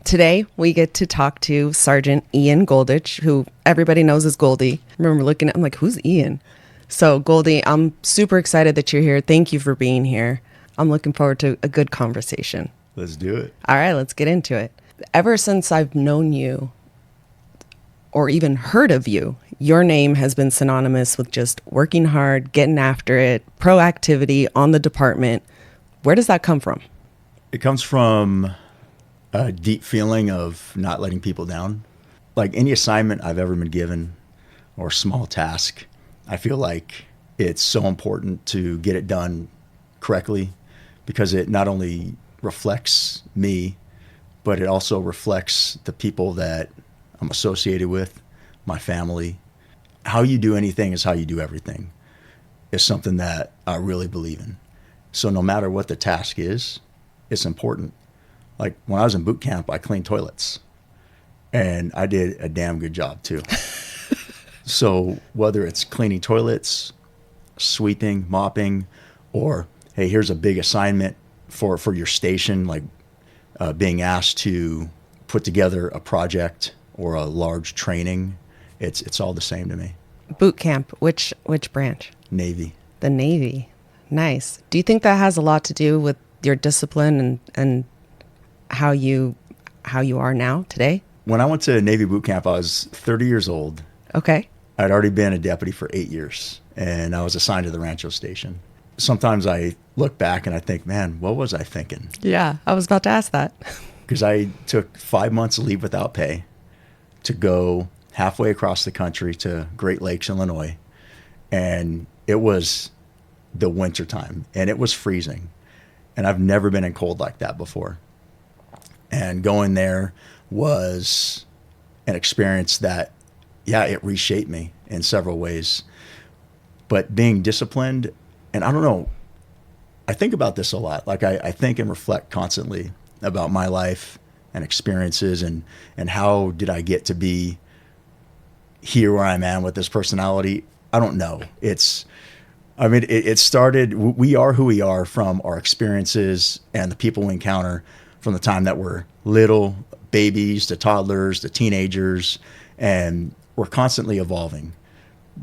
Today, we get to talk to Sergeant Ian Golditch, who everybody knows as Goldie. I remember looking at him like, who's Ian? So, Goldie, I'm super excited that you're here. Thank you for being here. I'm looking forward to a good conversation. Let's do it. All right, let's get into it. Ever since I've known you, or even heard of you, your name has been synonymous with just working hard, getting after it, proactivity on the department. Where does that come from? It comes from a deep feeling of not letting people down. Like any assignment I've ever been given or small task, I feel like it's so important to get it done correctly because it not only reflects me, but it also reflects the people that I'm associated with, my family. How you do anything is how you do everything is something that I really believe in. So no matter what the task is, it's important. Like when I was in boot camp, I cleaned toilets and I did a damn good job too. So whether it's cleaning toilets, sweeping, mopping, or, hey, here's a big assignment for your station, like being asked to put together a project or a large training, it's all the same to me. Boot camp, which branch? Navy. The Navy. Nice. Do you think that has a lot to do with your discipline and how you are now today? When I went to Navy boot camp, I was 30 years old. Okay. I'd already been a deputy for 8 years, and I was assigned to the Rancho Station. Sometimes I look back and I think, man, what was I thinking? Yeah, I was about to ask that. Because I took 5 months leave without pay to go halfway across the country to Great Lakes, Illinois, and it was the winter time, and it was freezing, and I've never been in cold like that before. And going there was an experience that, yeah, it reshaped me in several ways. But being disciplined, and I don't know, I think about this a lot. Like I think and reflect constantly about my life and experiences and how did I get to be here where I'm at with this personality. I don't know. It started, we are who we are from our experiences and the people we encounter from the time that we're little babies to toddlers to teenagers, and we're constantly evolving.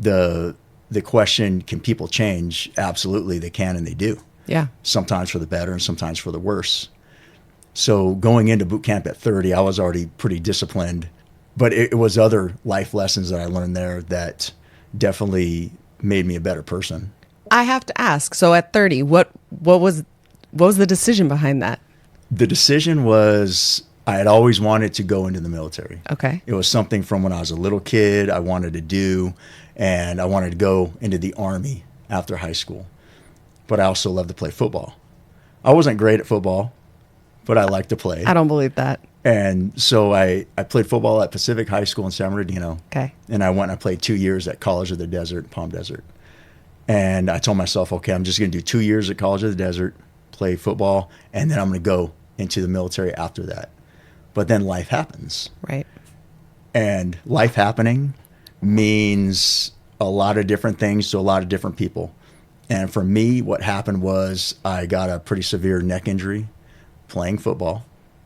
The question, can people change? Absolutely, they can, and they do. Yeah. Sometimes for the better and sometimes for the worse. So going into boot camp at 30, I was already pretty disciplined, but it was other life lessons that I learned there that definitely made me a better person. I have to ask, so at 30, what was the decision behind that? The decision was I had always wanted to go into the military. Okay. It was something from when I was a little kid I wanted to do, and I wanted to go into the Army after high school. But I also loved to play football. I wasn't great at football, but I liked to play. I don't believe that. And so I played football at Pacific High School in San Bernardino. Okay. And I went and I played 2 years at College of the Desert, Palm Desert. And I told myself, okay, I'm just going to do 2 years at College of the Desert, play football, and then I'm going to go into the military after that. But then life happens. Right. And life happening means a lot of different things to a lot of different people. And for me, what happened was I got a pretty severe neck injury playing football,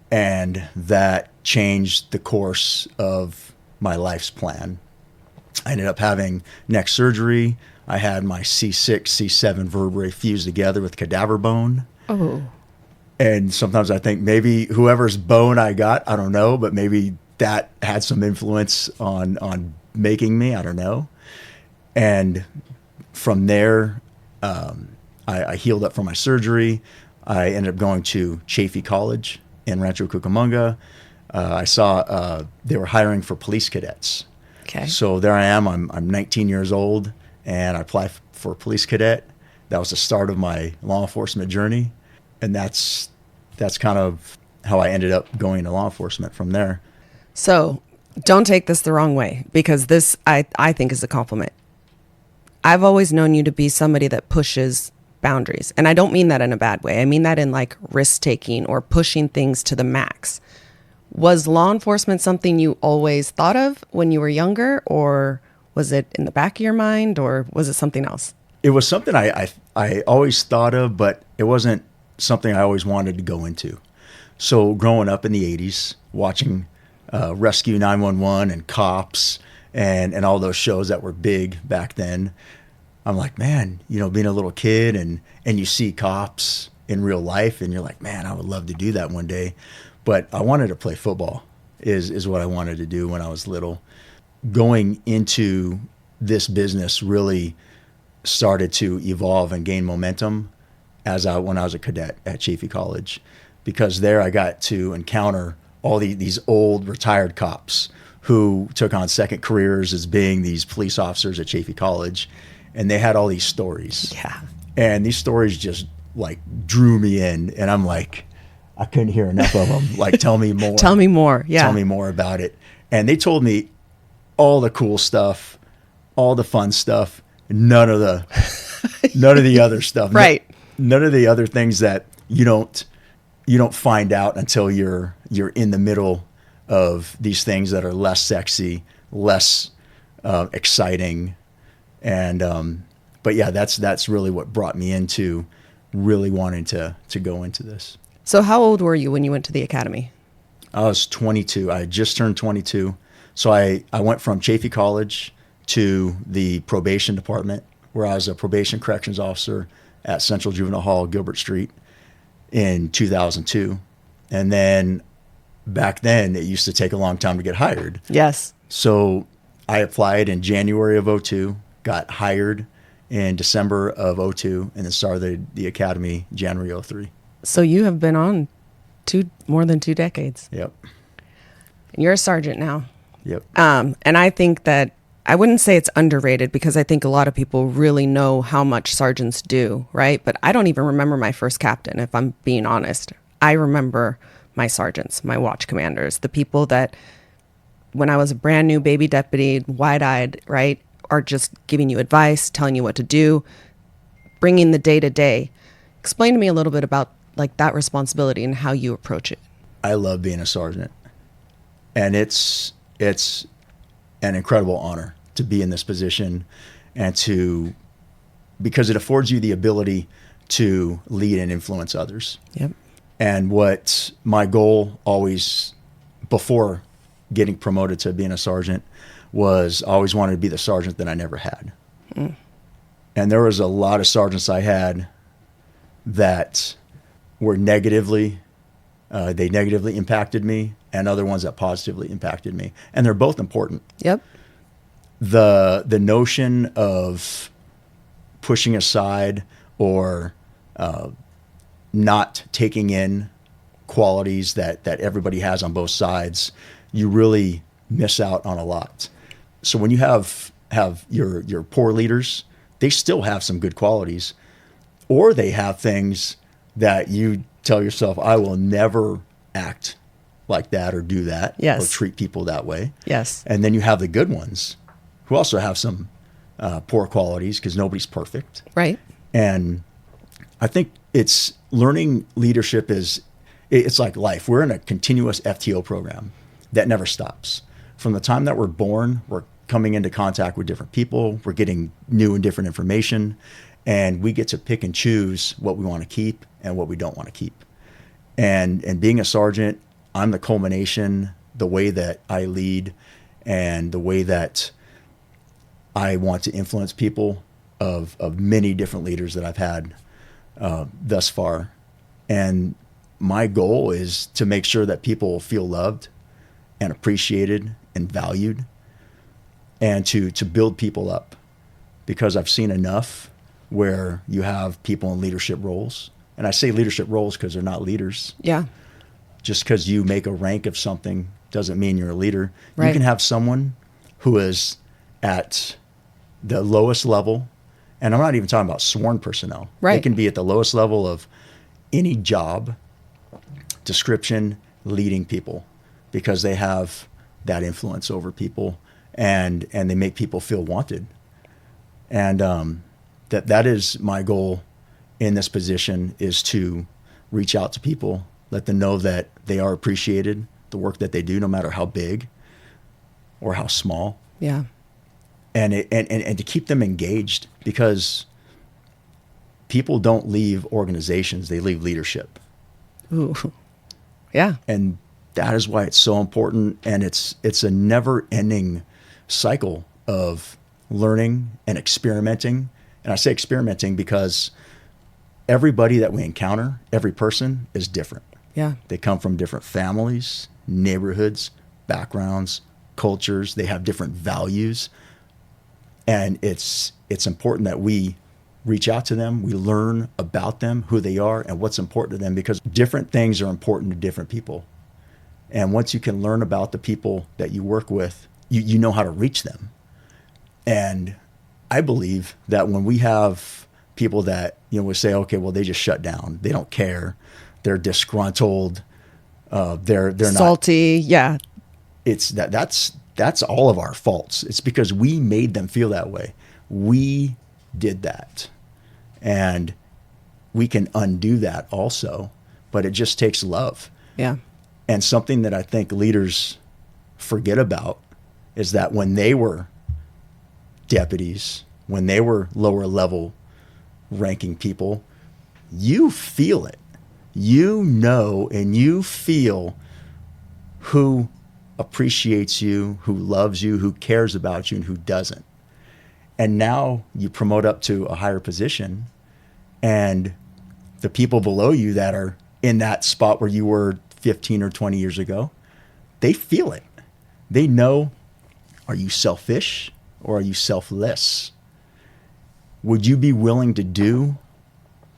and that changed the course of my life's plan. I ended up having neck surgery. I had my C6, C7 vertebrae fused together with cadaver bone. Oh. And sometimes I think maybe whoever's bone I got, I don't know, but maybe that had some influence on making me, I don't know. And from there, I healed up from my surgery. I ended up going to Chaffey College in Rancho Cucamonga. I saw they were hiring for police cadets. Okay. So there I am. I'm 19 years old, and I applied for police cadet. That was the start of my law enforcement journey, and that's kind of how I ended up going to law enforcement from there. So don't take this the wrong way, because this I think is a compliment. I've always known you to be somebody that pushes boundaries. And I don't mean that in a bad way. I mean that in like risk taking or pushing things to the max. Was law enforcement something you always thought of when you were younger, or was it in the back of your mind, or was it something else? It was something I always thought of, but it wasn't something I always wanted to go into. So growing up in the 80s, watching Rescue 911 and Cops and all those shows that were big back then. I'm like, man, you know, being a little kid and you see cops in real life and you're like, man, I would love to do that one day. But I wanted to play football is what I wanted to do when I was little. Going into this business really started to evolve and gain momentum when I was a cadet at Chaffey College, because there I got to encounter all these old retired cops who took on second careers as being these police officers at Chaffey College. And they had all these stories. Yeah. And these stories just like drew me in. And I'm like, I couldn't hear enough of them. Like, tell me more. Tell me more. Yeah. Tell me more about it. And they told me all the cool stuff, all the fun stuff, none of the other stuff. Right. None of the other things that you don't find out until you're in the middle of these things that are less sexy, less exciting. And but yeah, that's really what brought me into really wanting to go into this. So how old were you when you went to the academy? I was 22. I had just turned 22. So I went from Chaffey College to the probation department, where I was a probation corrections officer at Central Juvenile Hall, Gilbert Street, in 2002. And then back then it used to take a long time to get hired. Yes. So I applied in January of 2002. Got hired in December of 2002, and then started the academy January 2003. So you have been on more than 2 decades. Yep. And you're a sergeant now. Yep. And I think that I wouldn't say it's underrated, because I think a lot of people really know how much sergeants do, right? But I don't even remember my first captain, if I'm being honest. I remember my sergeants, my watch commanders, the people that when I was a brand new baby deputy, wide-eyed, right, are just giving you advice, telling you what to do, bringing the day-to-day. Explain to me a little bit about like that responsibility and how you approach it. I love being a sergeant, and it's an incredible honor to be in this position, and because it affords you the ability to lead and influence others. Yep. And what my goal always, before getting promoted to being a sergeant, was I always wanted to be the sergeant that I never had. Mm. And there was a lot of sergeants I had that were negatively impacted me, and other ones that positively impacted me. And they're both important. Yep. The notion of pushing aside or not taking in qualities that everybody has on both sides, you really miss out on a lot. So when you have your poor leaders, they still have some good qualities, or they have things that you tell yourself, I will never act like that or do that. Yes. Or treat people that way. Yes. And then you have the good ones who also have some poor qualities, because nobody's perfect. Right. And I think it's learning leadership it's like life. We're in a continuous FTO program that never stops. From the time that we're born, we're coming into contact with different people. We're getting new and different information, and we get to pick and choose what we want to keep and what we don't want to keep. And being a sergeant, I'm the culmination, the way that I lead and the way that I want to influence people of many different leaders that I've had thus far. And my goal is to make sure that people feel loved and appreciated and valued, and to build people up, because I've seen enough where you have people in leadership roles. And I say leadership roles because they're not leaders. Yeah. Just because you make a rank of something doesn't mean you're a leader. Right. You can have someone who is at the lowest level, and I'm not even talking about sworn personnel. Right. They can be at the lowest level of any job description, leading people, because they have that influence over people, and they make people feel wanted. And that is my goal in this position, is to reach out to people, let them know that they are appreciated, the work that they do, no matter how big or how small. Yeah. And to keep them engaged, because people don't leave organizations, they leave leadership. Ooh. Yeah. And that is why it's so important. And it's a never ending cycle of learning and experimenting. And I say experimenting because everybody that we encounter, every person is different. Yeah. They come from different families, neighborhoods, backgrounds, cultures. They have different values. And it's important that we reach out to them. We learn about them, who they are, and what's important to them, because different things are important to different people. And once you can learn about the people that you work with, you know how to reach them. And I believe that when we have people that, we say, okay, well, they just shut down. They don't care. They're disgruntled. They're salty. Not, yeah. It's that's all of our faults. It's because we made them feel that way. We did that. And we can undo that also, but it just takes love. Yeah. And something that I think leaders forget about is that when they were deputies, when they were lower level ranking people, you feel it. You know, and you feel who appreciates you, who loves you, who cares about you, and who doesn't. And now you promote up to a higher position, and the people below you that are in that spot where you were 15 or 20 years ago, they feel it. They know, are you selfish or are you selfless? Would you be willing to do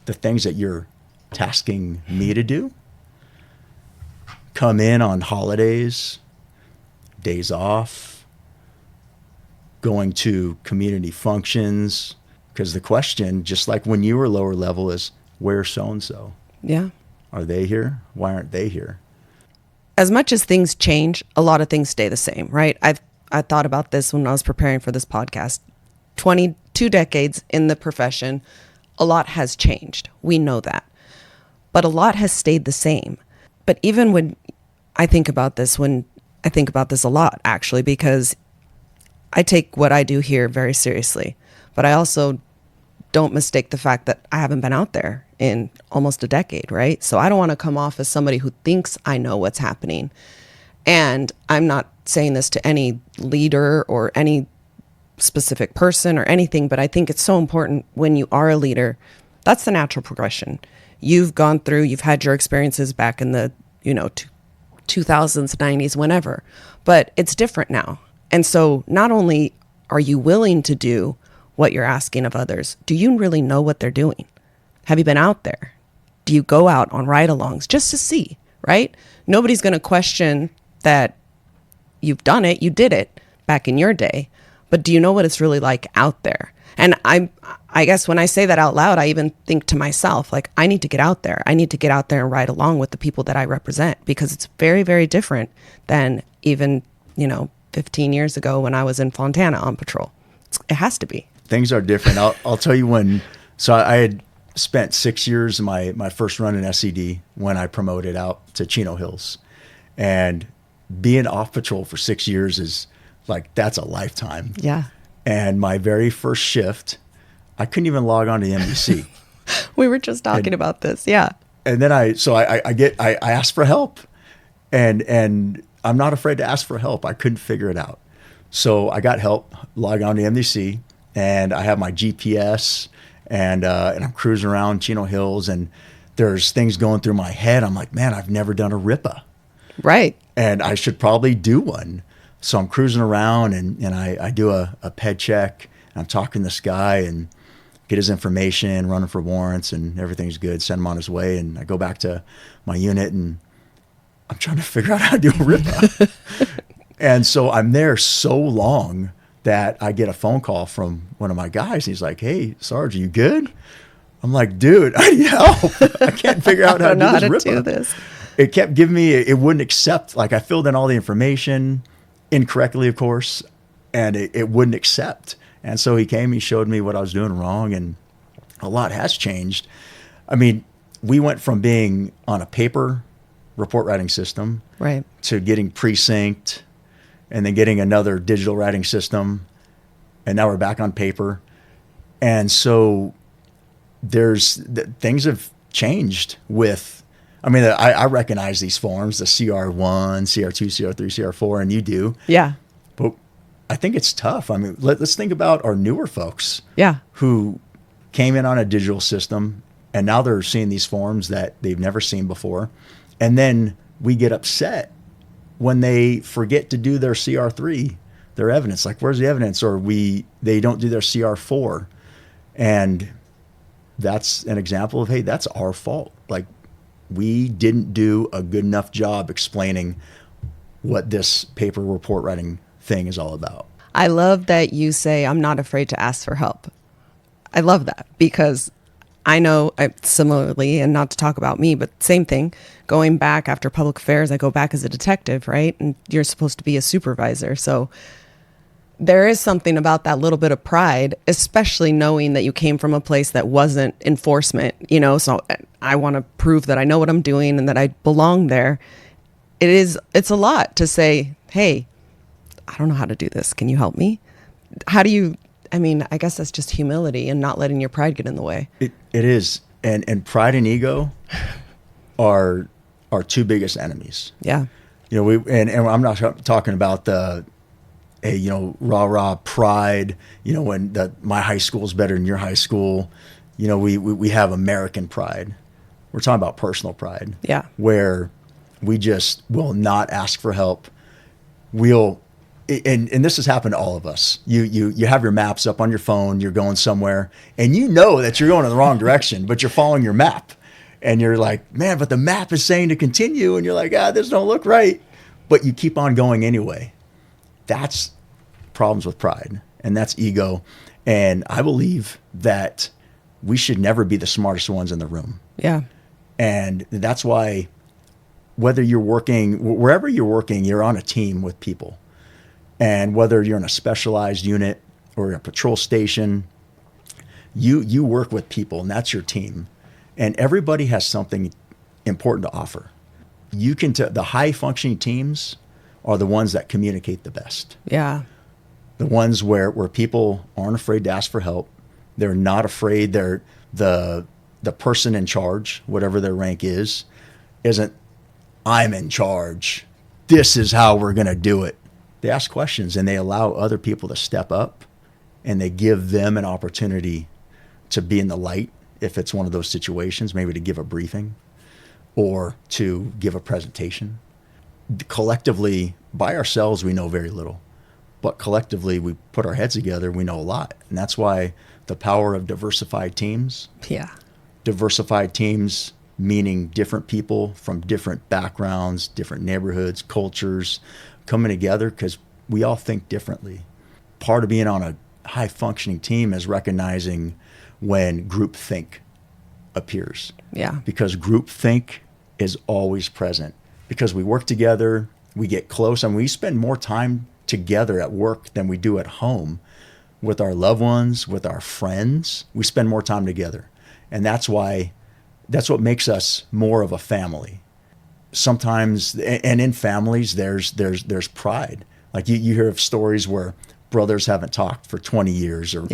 the things that you're tasking me to do? Come in on holidays, days off, going to community functions, because the question, just like when you were lower level, is where's so-and-so? Yeah. Are they here? Why aren't they here? As much as things change, a lot of things stay the same, right? I thought about this when I was preparing for this podcast. 22 decades in the profession, a lot has changed. We know that. But a lot has stayed the same. But even when I think about this a lot, actually, because I take what I do here very seriously. But I also don't mistake the fact that I haven't been out there in almost a decade, right? So I don't want to come off as somebody who thinks I know what's happening. And I'm not saying this to any leader or any specific person or anything, but I think it's so important when you are a leader. That's the natural progression. You've gone through, you've had your experiences back in the, 2000s, 90s, whenever, but it's different now. And so not only are you willing to do what you're asking of others, do you really know what they're doing? Have you been out there? Do you go out on ride-alongs just to see, right? Nobody's going to question that you've done it, you did it back in your day, but do you know what it's really like out there? And I guess when I say that out loud, I even think to myself, like, I need to get out there. I need to get out there and ride along with the people that I represent, because it's very, very different than even, 15 years ago when I was in Fontana on patrol. It has to be. Things are different. I'll tell you when. So I had spent 6 years in my first run in SED when I promoted out to Chino Hills, and being off patrol for 6 years is like, that's a lifetime. Yeah. And my very first shift, I couldn't even log on to the MDC. We were just talking about this. Yeah. And then I asked for help, and I'm not afraid to ask for help. I couldn't figure it out. So I got help, log on to MDC, and I have my GPS, and I'm cruising around Chino Hills, and there's things going through my head. I'm like, man, I've never done a RIPA. Right. And I should probably do one. So I'm cruising around, and I do a ped check. I'm talking to this guy and get his information, running for warrants, and everything's good. Send him on his way. And I go back to my unit, and I'm trying to figure out how to do a RIPA. And so I'm there so long that I get a phone call from one of my guys. He's like, "Hey, Sarge, are you good?" I'm like, "Dude, I need help. I can't figure out how to do this RIPA." It kept giving me, it wouldn't accept. Like, I filled in all the information incorrectly, of course, and it wouldn't accept. And so he came, he showed me what I was doing wrong, and a lot has changed. I mean, we went from being on a paper report writing system, right, to getting precinct, and then getting another digital writing system, and now we're back on paper. And so things have changed with I mean, I recognize these forms, the CR1, CR2, CR3, CR4, and you do. Yeah. But I think it's tough. I mean, let's think about our newer folks. Yeah. Who came in on a digital system, and now they're seeing these forms that they've never seen before. And then we get upset when they forget to do their CR3, their evidence. Like, where's the evidence? Or they don't do their CR4. And that's an example of, hey, that's our fault. Like, we didn't do a good enough job explaining what this paper report writing thing is all about. I love that you say, I'm not afraid to ask for help. I love that, because I know similarly, and not to talk about me, but same thing, going back after public affairs, I go back as a detective, right? And you're supposed to be a supervisor. So there is something about that little bit of pride, especially knowing that you came from a place that wasn't enforcement, so I want to prove that I know what I'm doing and that I belong there. It's a lot to say, hey, I don't know how to do this. Can you help me? I guess that's just humility and not letting your pride get in the way. It is. And pride and ego are our two biggest enemies. Yeah. And I'm not talking about rah pride, when my high school is better than your high school. We have American pride. We're talking about personal pride. Yeah. Where we just will not ask for help. And this has happened to all of us. You have your maps up on your phone, you're going somewhere, and you know that you're going in the wrong direction, but you're following your map. And you're like, man, but the map is saying to continue. And you're like, this don't look right. But you keep on going anyway. That's problems with pride, and that's ego. And I believe that we should never be the smartest ones in the room. Yeah. And that's why wherever you're working, you're on a team with people. And whether you're in a specialized unit or a patrol station, you work with people, and that's your team. And everybody has something important to offer. The high functioning teams are the ones that communicate the best. Yeah. The ones where people aren't afraid to ask for help. They're not afraid. They're the person in charge, whatever their rank isn't, I'm in charge. This is how we're going to do it. They ask questions, and they allow other people to step up, and they give them an opportunity to be in the light if it's one of those situations, maybe to give a briefing or to give a presentation. Collectively, by ourselves, we know very little. But collectively, we put our heads together, we know a lot. And that's why the power of diversified teams. Yeah. Diversified teams, meaning different people from different backgrounds, different neighborhoods, cultures, coming together because we all think differently. Part of being on a high-functioning team is recognizing when groupthink appears. Yeah. Because groupthink is always present. Because we work together, we get close, and we spend more time together at work than we do at home with our loved ones, with our friends. We spend more time together. And that's what makes us more of a family. Sometimes, and in families, there's pride. Like you hear of stories where brothers haven't talked for 20 years, or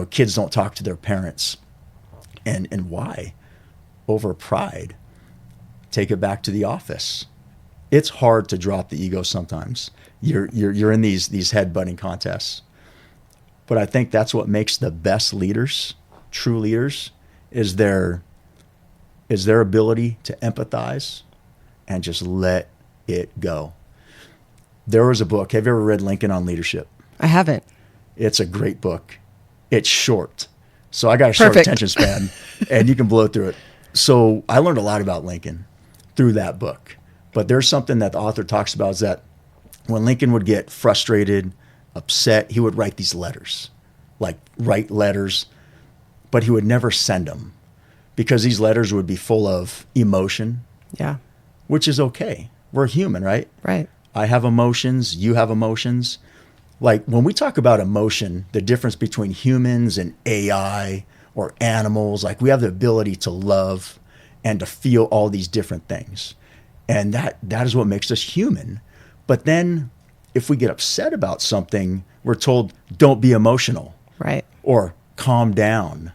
kids don't talk to their parents. And why? Over pride. Take it back to the office. It's hard to drop the ego sometimes. You're in these head-butting contests. But I think that's what makes the best leaders, true leaders, is their ability to empathize and just let it go. There was a book. Have you ever read Lincoln on Leadership? I haven't. It's a great book. It's short. So I got a short attention span, and you can blow through it. So I learned a lot about Lincoln through that book. But there's something that the author talks about, is that when Lincoln would get frustrated, upset, he would write these letters, but he would never send them, because these letters would be full of emotion. Yeah. Which is okay. We're human, right? Right. I have emotions. You have emotions. Like when we talk about emotion, the difference between humans and AI or animals, like we have the ability to love and to feel all these different things. And that is what makes us human. But then if we get upset about something, we're told, don't be emotional. Right. Or calm down,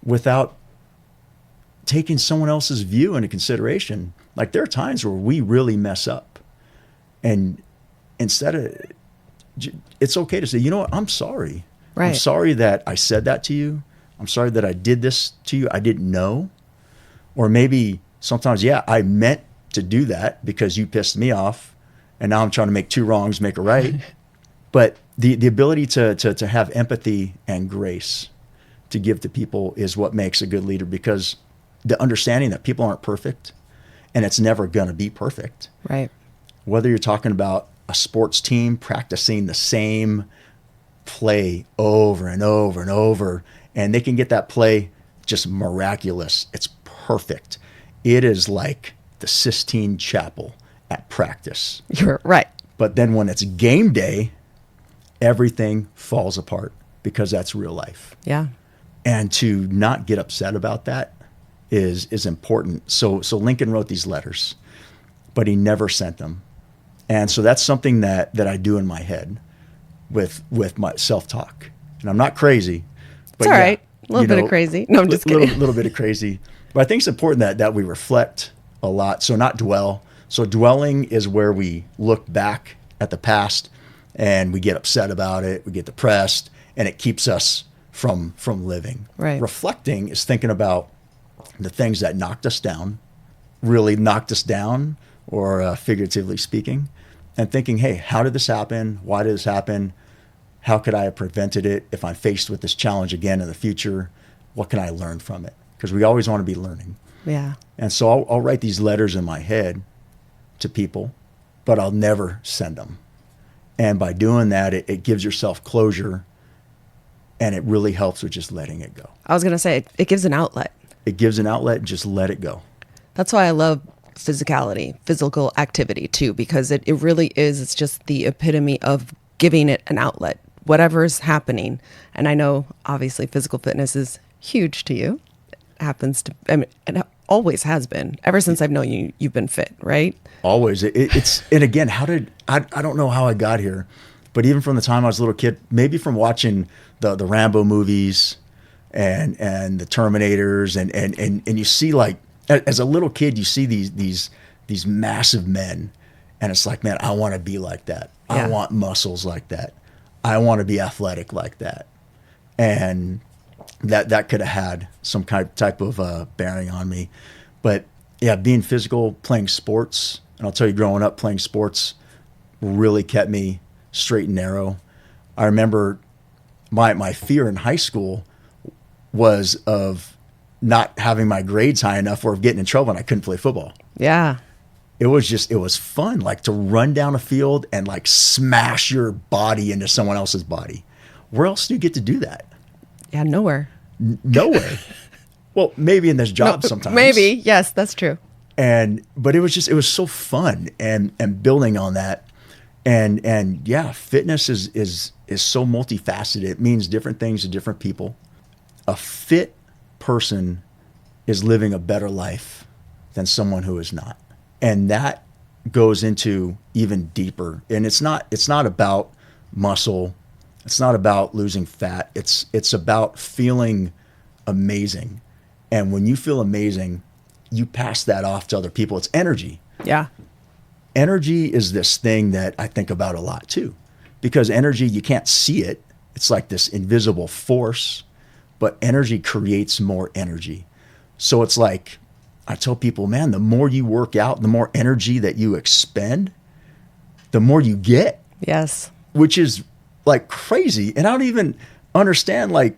without taking someone else's view into consideration. Like there are times where we really mess up, and instead of, it's okay to say, you know what, I'm sorry. Right. I'm sorry that I said that to you. I'm sorry that I did this to you. I didn't know. Or maybe sometimes, yeah, I meant to do that because you pissed me off, and now I'm trying to make two wrongs make a right. But the ability to have empathy and grace to give to people is what makes a good leader, because the understanding that people aren't perfect, and it's never going to be perfect. Right. Whether you're talking about a sports team practicing the same play over and over and over, and they can get that play just miraculous. It's perfect. It is like the Sistine Chapel at practice. You're right. But then when it's game day, everything falls apart, because that's real life. Yeah. And to not get upset about that is important. So Lincoln wrote these letters, but he never sent them. And so that's something that I do in my head with my self-talk. And I'm not crazy. But it's all right. A little bit of crazy. No, I'm just kidding. Little bit of crazy. But I think it's important that we reflect a lot. So not dwell. So dwelling is where we look back at the past and we get upset about it. We get depressed, and it keeps us from living. Right. Reflecting is thinking about the things that knocked us down, really knocked us down, or figuratively speaking, and thinking, hey, how did this happen? Why did this happen? How could I have prevented it? If I'm faced with this challenge again in the future, what can I learn from it? Because we always want to be learning. Yeah. And so I'll write these letters in my head to people, but I'll never send them. And by doing that, it gives yourself closure, and it really helps with just letting it go. I was going to say, it gives an outlet. It gives an outlet, and just let it go. That's why I love physicality, physical activity too, because it really is, it's just the epitome of giving it an outlet, whatever's happening. And I know obviously physical fitness is huge to you. It happens to, I mean, it always has been. Ever since I've known you, you've been fit, right? Always. It's, and again, I don't know how I got here, but even from the time I was a little kid, maybe from watching the Rambo movies and the Terminators, and you see, like, as a little kid, you see these massive men, and it's like, man, I want to be like that. Yeah. I want muscles like that. I want to be athletic like that. And that could have had some type of bearing on me. But yeah, being physical, playing sports, and I'll tell you, growing up, playing sports really kept me straight and narrow. I remember my fear in high school was of not having my grades high enough, or of getting in trouble, and I couldn't play football. Yeah. It was fun, like to run down a field and like smash your body into someone else's body. Where else do you get to do that? Yeah, nowhere. Nowhere. Well, maybe in this job sometimes. Maybe. Yes, that's true. But it was so fun, and building on that. And yeah, fitness is so multifaceted. It means different things to different people. A fit person is living a better life than someone who is not. And that goes into even deeper. And it's not about muscle. It's not about losing fat. It's about feeling amazing. And when you feel amazing, you pass that off to other people. It's energy. Yeah. Energy is this thing that I think about a lot too, because energy, you can't see it. It's like this invisible force, but energy creates more energy. So it's like, I tell people, man, the more you work out, the more energy that you expend, the more you get. Yes. Which is like crazy. And I don't even understand like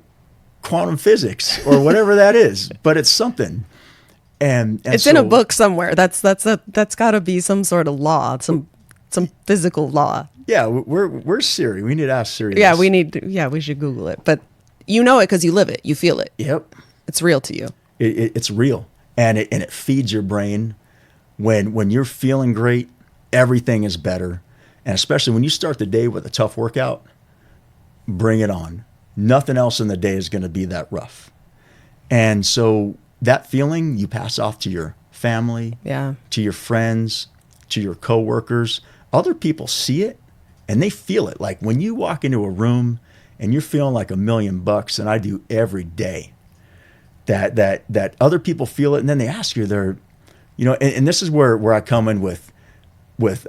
quantum physics or whatever that is, but it's something. And it's so, in a book somewhere. That's got to be some sort of law, some physical law. Yeah, where's Siri? We need to ask Siri. Yeah, we should Google it. But you know it because you live it, you feel it. Yep, it's real to you. It's real, and it feeds your brain. When you're feeling great, everything is better, and especially when you start the day with a tough workout, bring it on. Nothing else in the day is going to be that rough, and so that feeling you pass off to your family, to your friends, to your coworkers. Other people see it and they feel it. Like when you walk into a room and you're feeling like $1 million, and I do every day, that other people feel it, and then they ask you, and this is where I come in with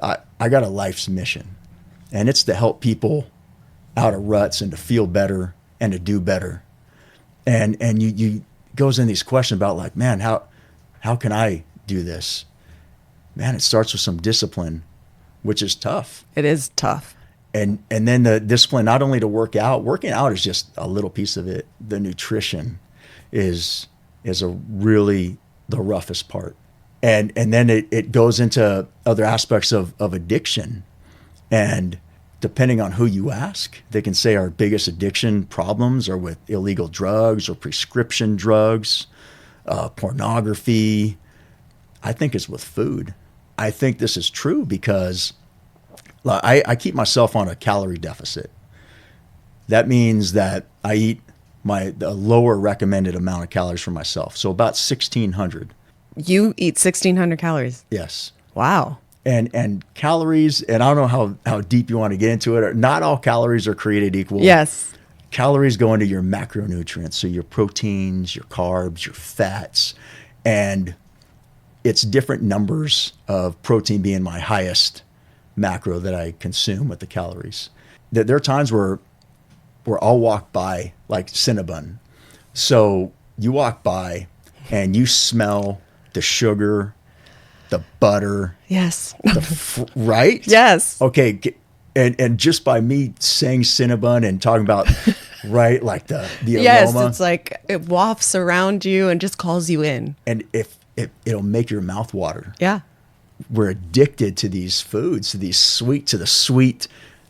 I got a life's mission, and it's to help people out of ruts and to feel better and to do better. And you goes in these questions about like, man, how can I do this? Man, it starts with some discipline, which is tough. It is tough. And then the discipline, not only to working out is just a little piece of it. The nutrition is a really the roughest part. And then it goes into other aspects of addiction. And depending on who you ask, they can say our biggest addiction problems are with illegal drugs or prescription drugs, pornography. I think it's with food. I think this is true because I keep myself on a calorie deficit. That means that I eat the lower recommended amount of calories for myself. So about 1,600. You eat 1,600 calories? Yes. Wow. And calories, and I don't know how deep you want to get into it. Not all calories are created equal. Yes. Calories go into your macronutrients, so your proteins, your carbs, your fats, and it's different numbers of protein being my highest macro that I consume with the calories. There are times where I'll walk by like Cinnabon. So you walk by and you smell the sugar, the butter. Yes. Right? Yes. Okay. And just by me saying Cinnabon and talking about, right, like the yes, aroma. it's like it wafts around you and just calls you in. And it'll make your mouth water. Yeah. We're addicted to these foods, to the sweet,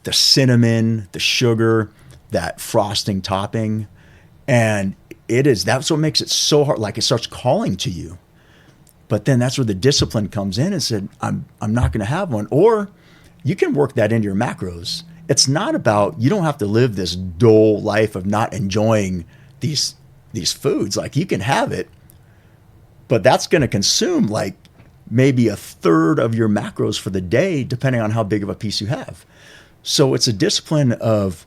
the cinnamon, the sugar, that frosting topping. And that's what makes it so hard. Like it starts calling to you. But then that's where the discipline comes in and said, I'm not going to have one. Or you can work that into your macros. It's not about, you don't have to live this dull life of not enjoying these foods. Like you can have it, but that's going to consume like maybe a third of your macros for the day, depending on how big of a piece you have. So it's a discipline of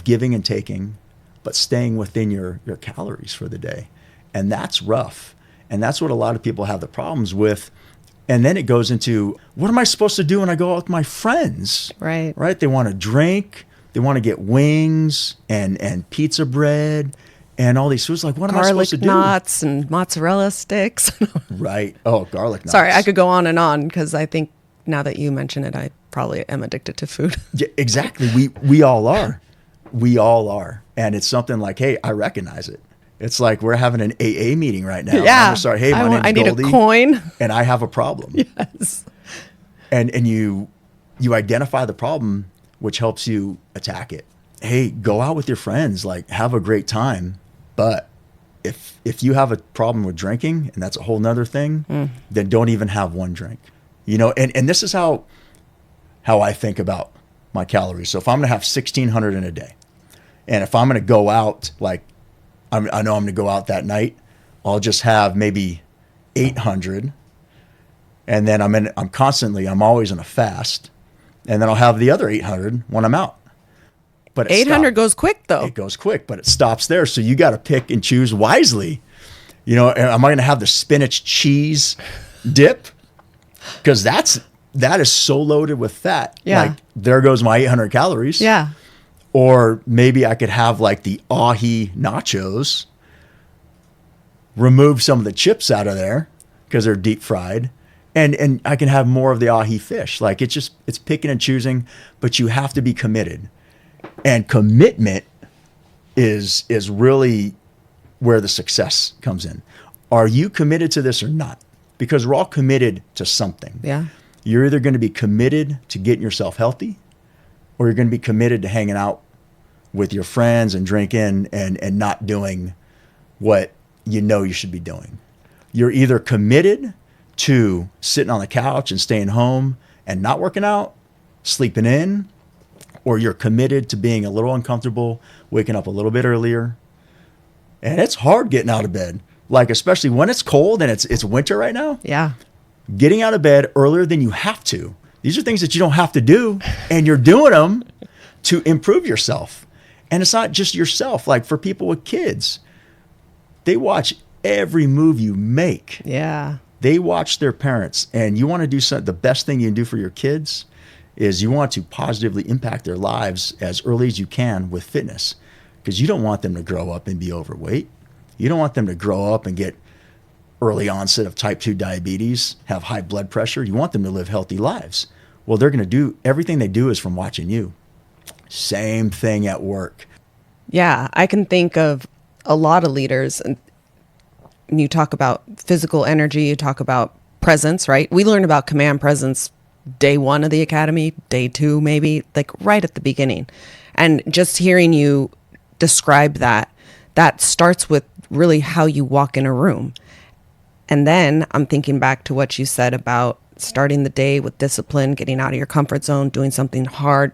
giving and taking, but staying within your calories for the day. And that's rough. And that's what a lot of people have the problems with. And then it goes into, what am I supposed to do when I go out with my friends? Right. Right? They want to drink. They want to get wings and pizza bread and all these foods. Like, what am I supposed to do? Garlic knots and mozzarella sticks. Right. Oh, garlic knots. Sorry, I could go on because I think now that you mention it, I probably am addicted to food. Yeah, exactly. We all are. We all are. And it's something like, hey, I recognize it. It's like we're having an AA meeting right now. Yeah. I'm gonna start, hey, my name's I need Goldie, a coin. and I have a problem. Yes. And you identify the problem, which helps you attack it. Hey, go out with your friends, like have a great time. But if you have a problem with drinking, and that's a whole nother thing, then don't even have one drink. And this is how I think about my calories. So if I'm gonna have 1,600 in a day, and if I'm gonna go out, like I know I'm going to go out that night, I'll just have maybe 800. And then I'm always in a fast. And then I'll have the other 800 when I'm out. But 800 goes quick though. It goes quick, but it stops there. So you got to pick and choose wisely. Am I going to have the spinach cheese dip? Because that is so loaded with fat. Yeah. Like there goes my 800 calories. Yeah. Or maybe I could have like the ahi nachos, remove some of the chips out of there because they're deep fried, and I can have more of the ahi fish. Like it's picking and choosing, but you have to be committed. And commitment is really where the success comes in. Are you committed to this or not? Because we're all committed to something. Yeah. You're either going to be committed to getting yourself healthy, or you're going to be committed to hanging out with your friends and drinking and not doing what you should be doing. You're either committed to sitting on the couch and staying home and not working out, sleeping in, or you're committed to being a little uncomfortable, waking up a little bit earlier. And it's hard getting out of bed, like especially when it's cold and it's winter right now. Yeah. Getting out of bed earlier than you have to. These are things that you don't have to do, and you're doing them to improve yourself. And it's not just yourself. Like for people with kids, They watch every move you make. Yeah. They watch their parents, and you want to do something. The best thing you can do for your kids is you want to positively impact their lives as early as you can with fitness, because you don't want them to grow up and be overweight. You don't want them to grow up and get early onset of type 2 diabetes, have high blood pressure. You want them to live healthy lives. Well, they're going to do everything they do is from watching you. Same thing at work. Yeah, I can think of a lot of leaders, and you talk about physical energy, you talk about presence, right? We learn about command presence day 1 of the academy, day 2 maybe, like right at the beginning. And just hearing you describe that starts with really how you walk in a room. And then I'm thinking back to what you said about starting the day with discipline, getting out of your comfort zone, doing something hard,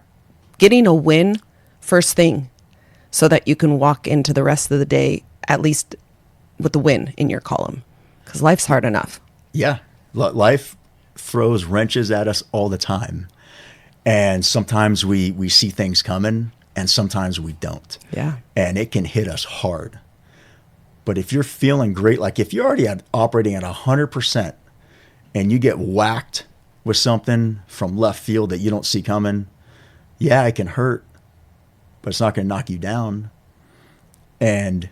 getting a win first thing so that you can walk into the rest of the day at least with the win in your column, because life's hard enough. Yeah. Life throws wrenches at us all the time. And sometimes we see things coming and sometimes we don't. Yeah. And it can hit us hard. But if you're feeling great, like if you're already operating at 100% and you get whacked with something from left field that you don't see coming, yeah, it can hurt, but it's not going to knock you down. And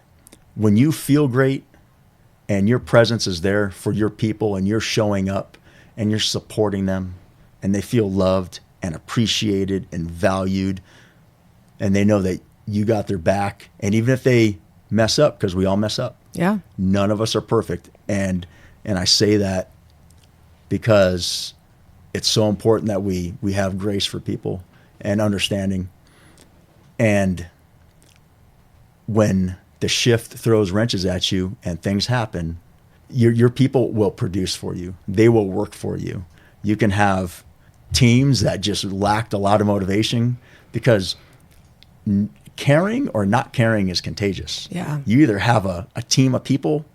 when you feel great and your presence is there for your people and you're showing up and you're supporting them and they feel loved and appreciated and valued and they know that you got their back, and even if they mess up, because we all mess up. Yeah. None of us are perfect. And I say that because it's so important that we have grace for people and understanding. And when the shift throws wrenches at you and things happen, your people will produce for you. They will work for you. You can have teams that just lacked a lot of motivation, because caring or not caring is contagious. Yeah. You either have a team of people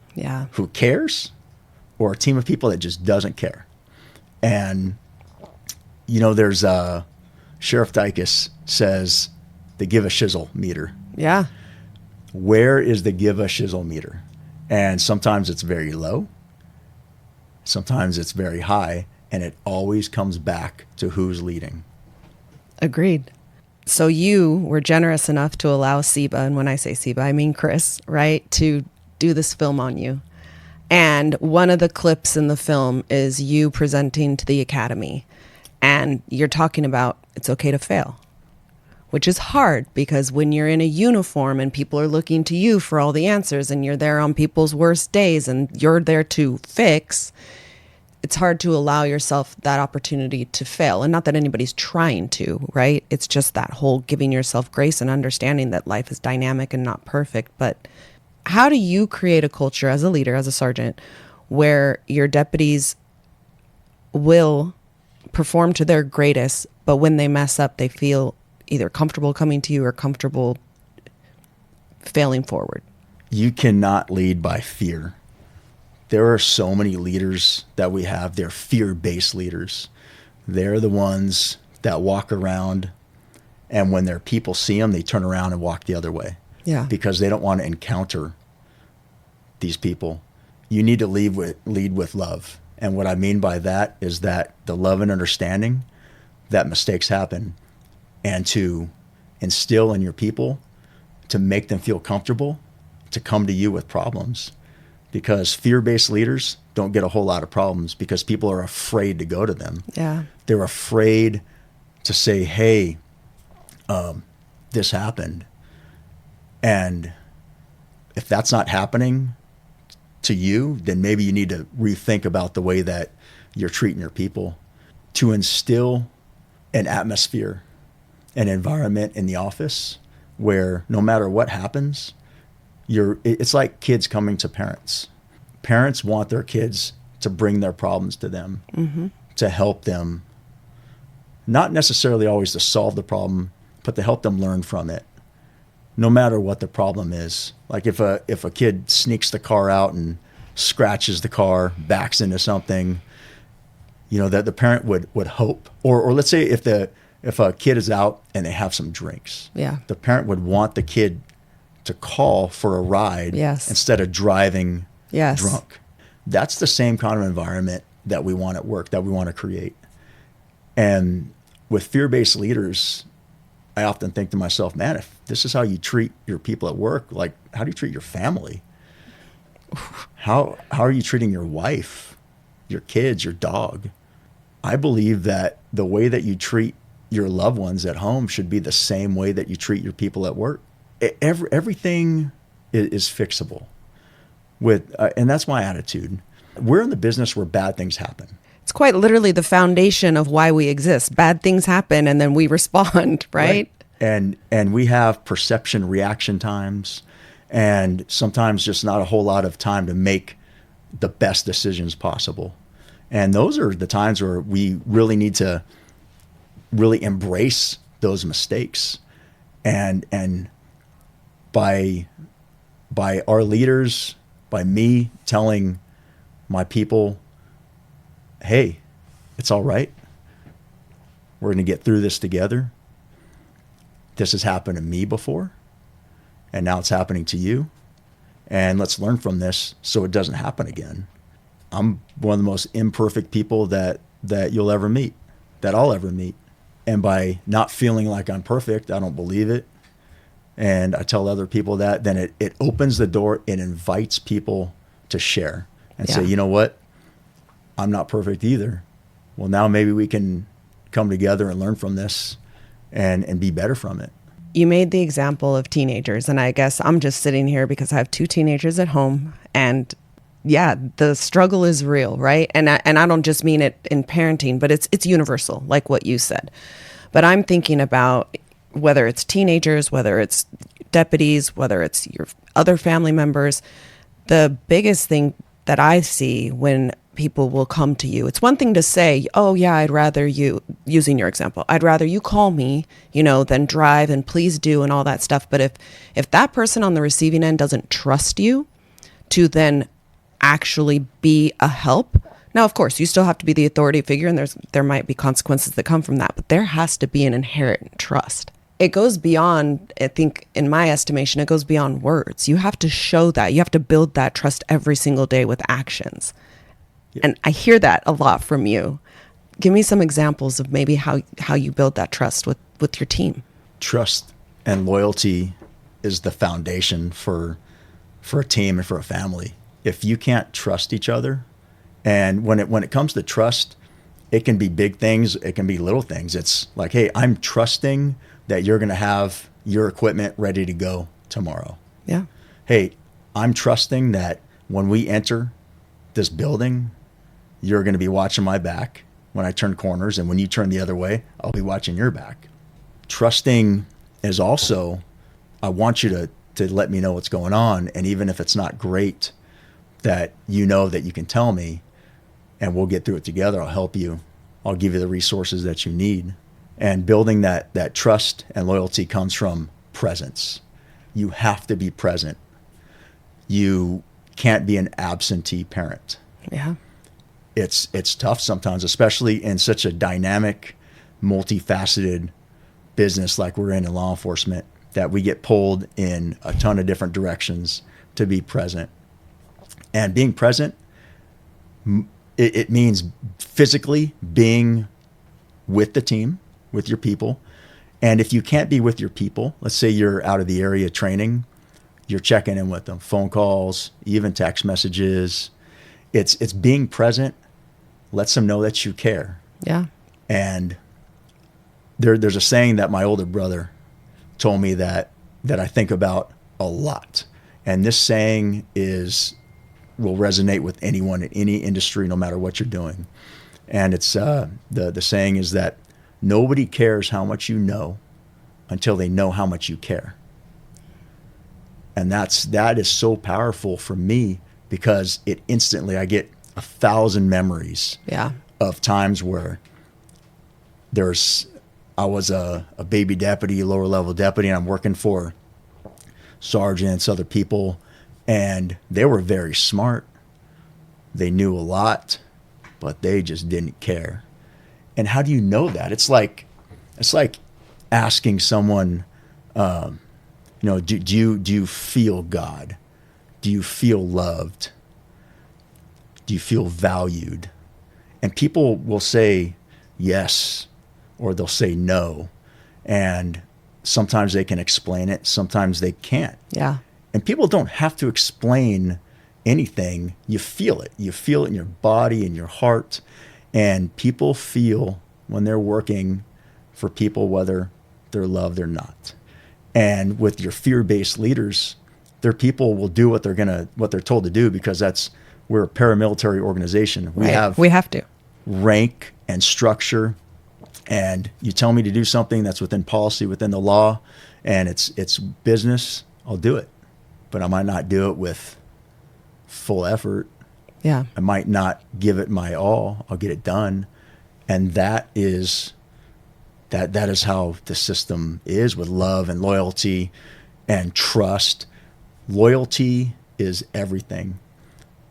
who cares, or a team of people that just doesn't care. And, there's Sheriff Dicus says the give a shizzle meter. Yeah. Where is the give a shizzle meter? And sometimes it's very low. Sometimes it's very high. And it always comes back to who's leading. Agreed. So you were generous enough to allow SEBA, and when I say SEBA, I mean Chris, right, to do this film on you. And one of the clips in the film is you presenting to the academy. And you're talking about it's okay to fail, which is hard, because when you're in a uniform and people are looking to you for all the answers and you're there on people's worst days and you're there to fix, it's hard to allow yourself that opportunity to fail. And not that anybody's trying to, right? It's just that whole giving yourself grace and understanding that life is dynamic and not perfect. But how do you create a culture as a leader, as a sergeant, where your deputies will perform to their greatest, but when they mess up, they feel either comfortable coming to you or comfortable failing forward? You cannot lead by fear. There are so many leaders that we have. They're fear-based leaders. They're the ones that walk around, and when their people see them, they turn around and walk the other way. Yeah. Because they don't want to encounter these people. You need to lead with love. And what I mean by that is that the love and understanding that mistakes happen, and to instill in your people, to make them feel comfortable, to come to you with problems. Because fear-based leaders don't get a whole lot of problems because people are afraid to go to them. Yeah. They're afraid to say, hey, this happened. And if that's not happening to you, then maybe you need to rethink about the way that you're treating your people. To instill an atmosphere, an environment in the office where no matter what happens, it's like kids coming to parents. Parents want their kids to bring their problems to them, mm-hmm. to help them, not necessarily always to solve the problem, but to help them learn from it, no matter what the problem is. Like if a kid sneaks the car out and scratches the car, backs into something, that the parent would hope, or let's say if a kid is out and they have some drinks, yeah, the parent would want the kid to call for a ride Yes. instead of driving Yes. drunk. That's the same kind of environment that we want at work, that we want to create. And with fear-based leaders, I often think to myself, man, if this is how you treat your people at work, like, how do you treat your family? How are you treating your wife, your kids, your dog? I believe that the way that you treat your loved ones at home should be the same way that you treat your people at work. Everything is fixable. And that's my attitude. We're in the business where bad things happen. It's quite literally the foundation of why we exist. Bad things happen and then we respond, right? And we have perception reaction times, and sometimes just not a whole lot of time to make the best decisions possible. And those are the times where we really need to really embrace those mistakes. And by our leaders, by me telling my people, hey, it's all right. We're going to get through this together. This has happened to me before, and now it's happening to you. And let's learn from this so it doesn't happen again. I'm one of the most imperfect people that you'll ever meet, that I'll ever meet. And by not feeling like I'm perfect, I don't believe it. And I tell other people that, then it opens the door. It invites people to share and say, you know what? I'm not perfect either. Well, now maybe we can come together and learn from this and be better from it. You made the example of teenagers, and I guess I'm just sitting here because I have 2 teenagers at home, and yeah, the struggle is real, right? And I don't just mean it in parenting, but it's universal, like what you said. But I'm thinking about whether it's teenagers, whether it's deputies, whether it's your other family members. The biggest thing that I see when people will come to you, it's one thing to say, oh yeah, I'd rather you, using your example, I'd rather you call me, than drive, and please do, and all that stuff. But if that person on the receiving end doesn't trust you to then actually be a help, now of course you still have to be the authority figure, and there might be consequences that come from that, but there has to be an inherent trust. It goes beyond, I think, in my estimation, it goes beyond words. You have to show that. You have to build that trust every single day with actions. Yeah. And I hear that a lot from you. Give me some examples of maybe how you build that trust with your team. Trust and loyalty is the foundation for a team and for a family. If you can't trust each other, and when it comes to trust, it can be big things, it can be little things. It's like, hey, I'm trusting that you're going to have your equipment ready to go tomorrow. Yeah. Hey, I'm trusting that when we enter this building, you're going to be watching my back when I turn corners, and when you turn the other way, I'll be watching your back. Trusting is also, I want you to let me know what's going on, and even if it's not great, that you know that you can tell me, and we'll get through it together. I'll help you. I'll give you the resources that you need. And building that trust and loyalty comes from presence. You have to be present. You can't be an absentee parent. Yeah. It's tough sometimes, especially in such a dynamic, multifaceted business like we're in law enforcement, that we get pulled in a ton of different directions to be present. And being present, it means physically being with the team, with your people. And if you can't be with your people, let's say you're out of the area training, you're checking in with them, phone calls, even text messages. It's being present, lets them know that you care. Yeah. And there's a saying that my older brother told me that I think about a lot. And this saying will resonate with anyone in any industry, no matter what you're doing. And it's the saying is that nobody cares how much you know until they know how much you care. And that is so powerful for me, because I get 1,000 memories of times where I was a baby deputy, lower level deputy, and I'm working for sergeants, other people, and they were very smart. They knew a lot, but they just didn't care. And how do you know that? It's like asking someone, You know, do you feel God? Do you feel loved? Do you feel valued? And people will say yes, or they'll say no. And sometimes they can explain it, sometimes they can't. Yeah. And people don't have to explain anything. You feel it. You feel it in your body, in your heart. And people feel when they're working for people, whether they're loved or not. And with your fear-based leaders, their people will do what they're told to do, because we're a paramilitary organization. We have to rank and structure. And you tell me to do something that's within policy, within the law, and it's business, I'll do it. But I might not do it with full effort. Yeah. I might not give it my all. I'll get it done. And that is how the system is, with love and loyalty and trust. Loyalty is everything,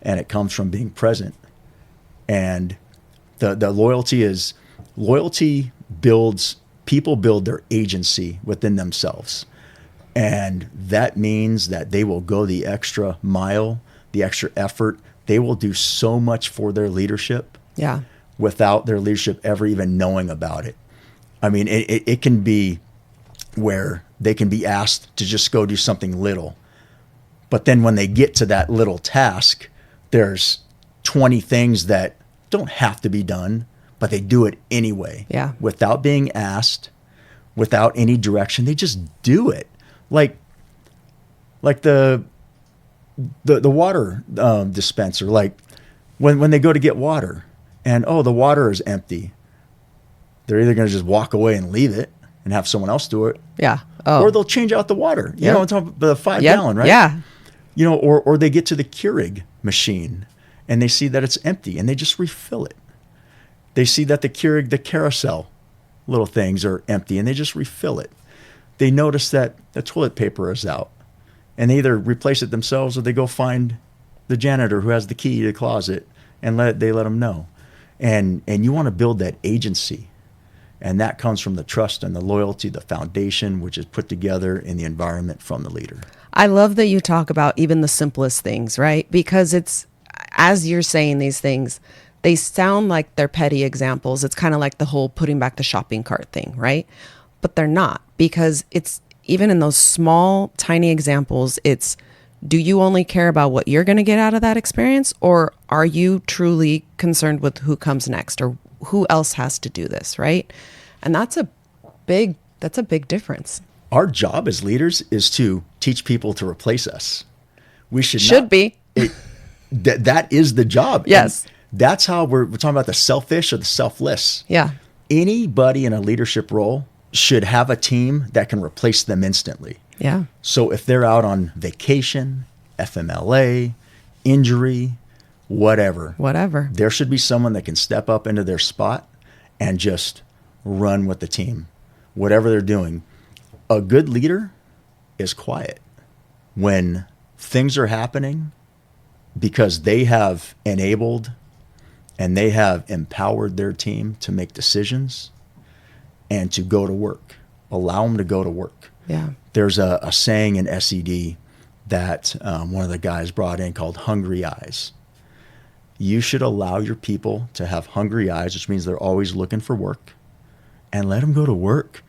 and it comes from being present. And the loyalty builds, people build their agency within themselves. And that means that they will go the extra mile, the extra effort. They will do so much for their leadership. Yeah. Without their leadership ever even knowing about it. I mean, it can be where they can be asked to just go do something little. But then when they get to that little task, there's 20 things that don't have to be done, but they do it anyway. Yeah. Without being asked, without any direction. They just do it. Like the water dispenser, like when they go to get water and, the water is empty. They're either going to just walk away and leave it and have someone else do it. Yeah. Or they'll change out the water. You know, on top of the 5 gallon, right? Yeah. You know, or they get to the Keurig machine and they see that it's empty and they just refill it. They see that the carousel little things are empty and they just refill it. They notice that the toilet paper is out and they either replace it themselves or they go find the janitor who has the key to the closet and let them know. And you want to build that agency. And that comes from the trust and the loyalty, the foundation, which is put together in the environment from the leader. I love that you talk about even the simplest things, right? Because it's, as you're saying these things, they sound like they're petty examples. It's kind of like the whole putting back the shopping cart thing, right? But they're not, because it's even in those small, tiny examples, it's, do you only care about what you're going to get out of that experience? Or are you truly concerned with who comes next or who else has to do this, right? And that's a big difference. Our job as leaders is to teach people to replace us. We should be. That is the job. Yes. And that's how we're talking about the selfish or the selfless. Yeah. Anybody in a leadership role should have a team that can replace them instantly. Yeah. So if they're out on vacation, FMLA, injury, whatever, there should be someone that can step up into their spot and just run with the team, whatever they're doing. A good leader is quiet when things are happening, because they have enabled and they have empowered their team to make decisions and to go to work. Allow them to go to work. Yeah. There's a saying in SED that one of the guys brought in called hungry eyes. You should allow your people to have hungry eyes, which means they're always looking for work, and let them go to work.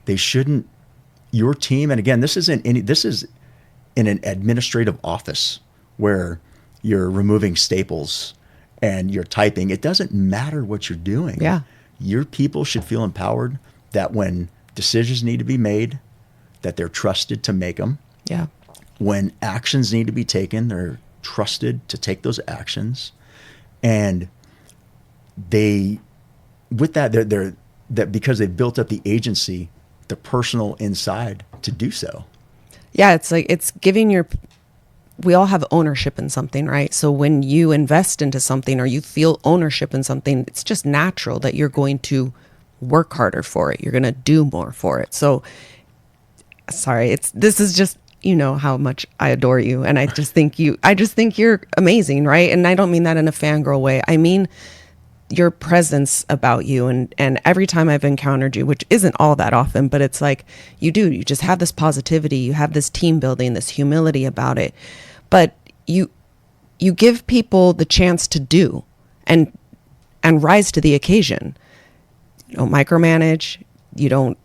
They shouldn't, your team, and again, this is in an administrative office where you're removing staples and you're typing. It doesn't matter what you're doing. Yeah. Your people should feel empowered that when decisions need to be made, that they're trusted to make them. Yeah. When actions need to be taken, they're trusted to take those actions. And they're because they've built up the agency, the personal inside to do so. Yeah, it's like it's giving we all have ownership in something, right? So when you invest into something or you feel ownership in something, it's just natural that you're going to work harder for it. You're going to do more for it. So sorry, this is just, you know how much I adore you, and I just think you're amazing, right? And I don't mean that in a fangirl way. I mean your presence about you. And every time I've encountered you, which isn't all that often, but it's like you just have this positivity, you have this team building, this humility about it. But you give people the chance to do and rise to the occasion. You don't micromanage. You don't,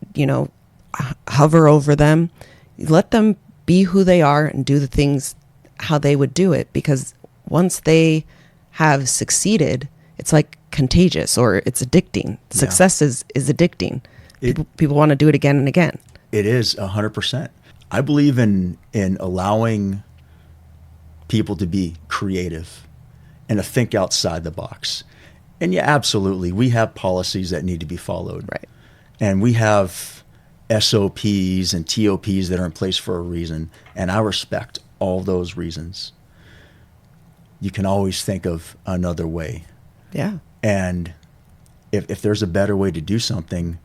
hover over them. You let them be who they are and do the things how they would do it, because once they have succeeded, it's like contagious, or it's addicting. Success is addicting. People want to do it again and again. It is 100%. I believe in allowing people to be creative and to think outside the box. And yeah, absolutely, we have policies that need to be followed. Right. And we have SOPs and TOPs that are in place for a reason. And I respect all those reasons. You can always think of another way. Yeah. And if there's a better way to do something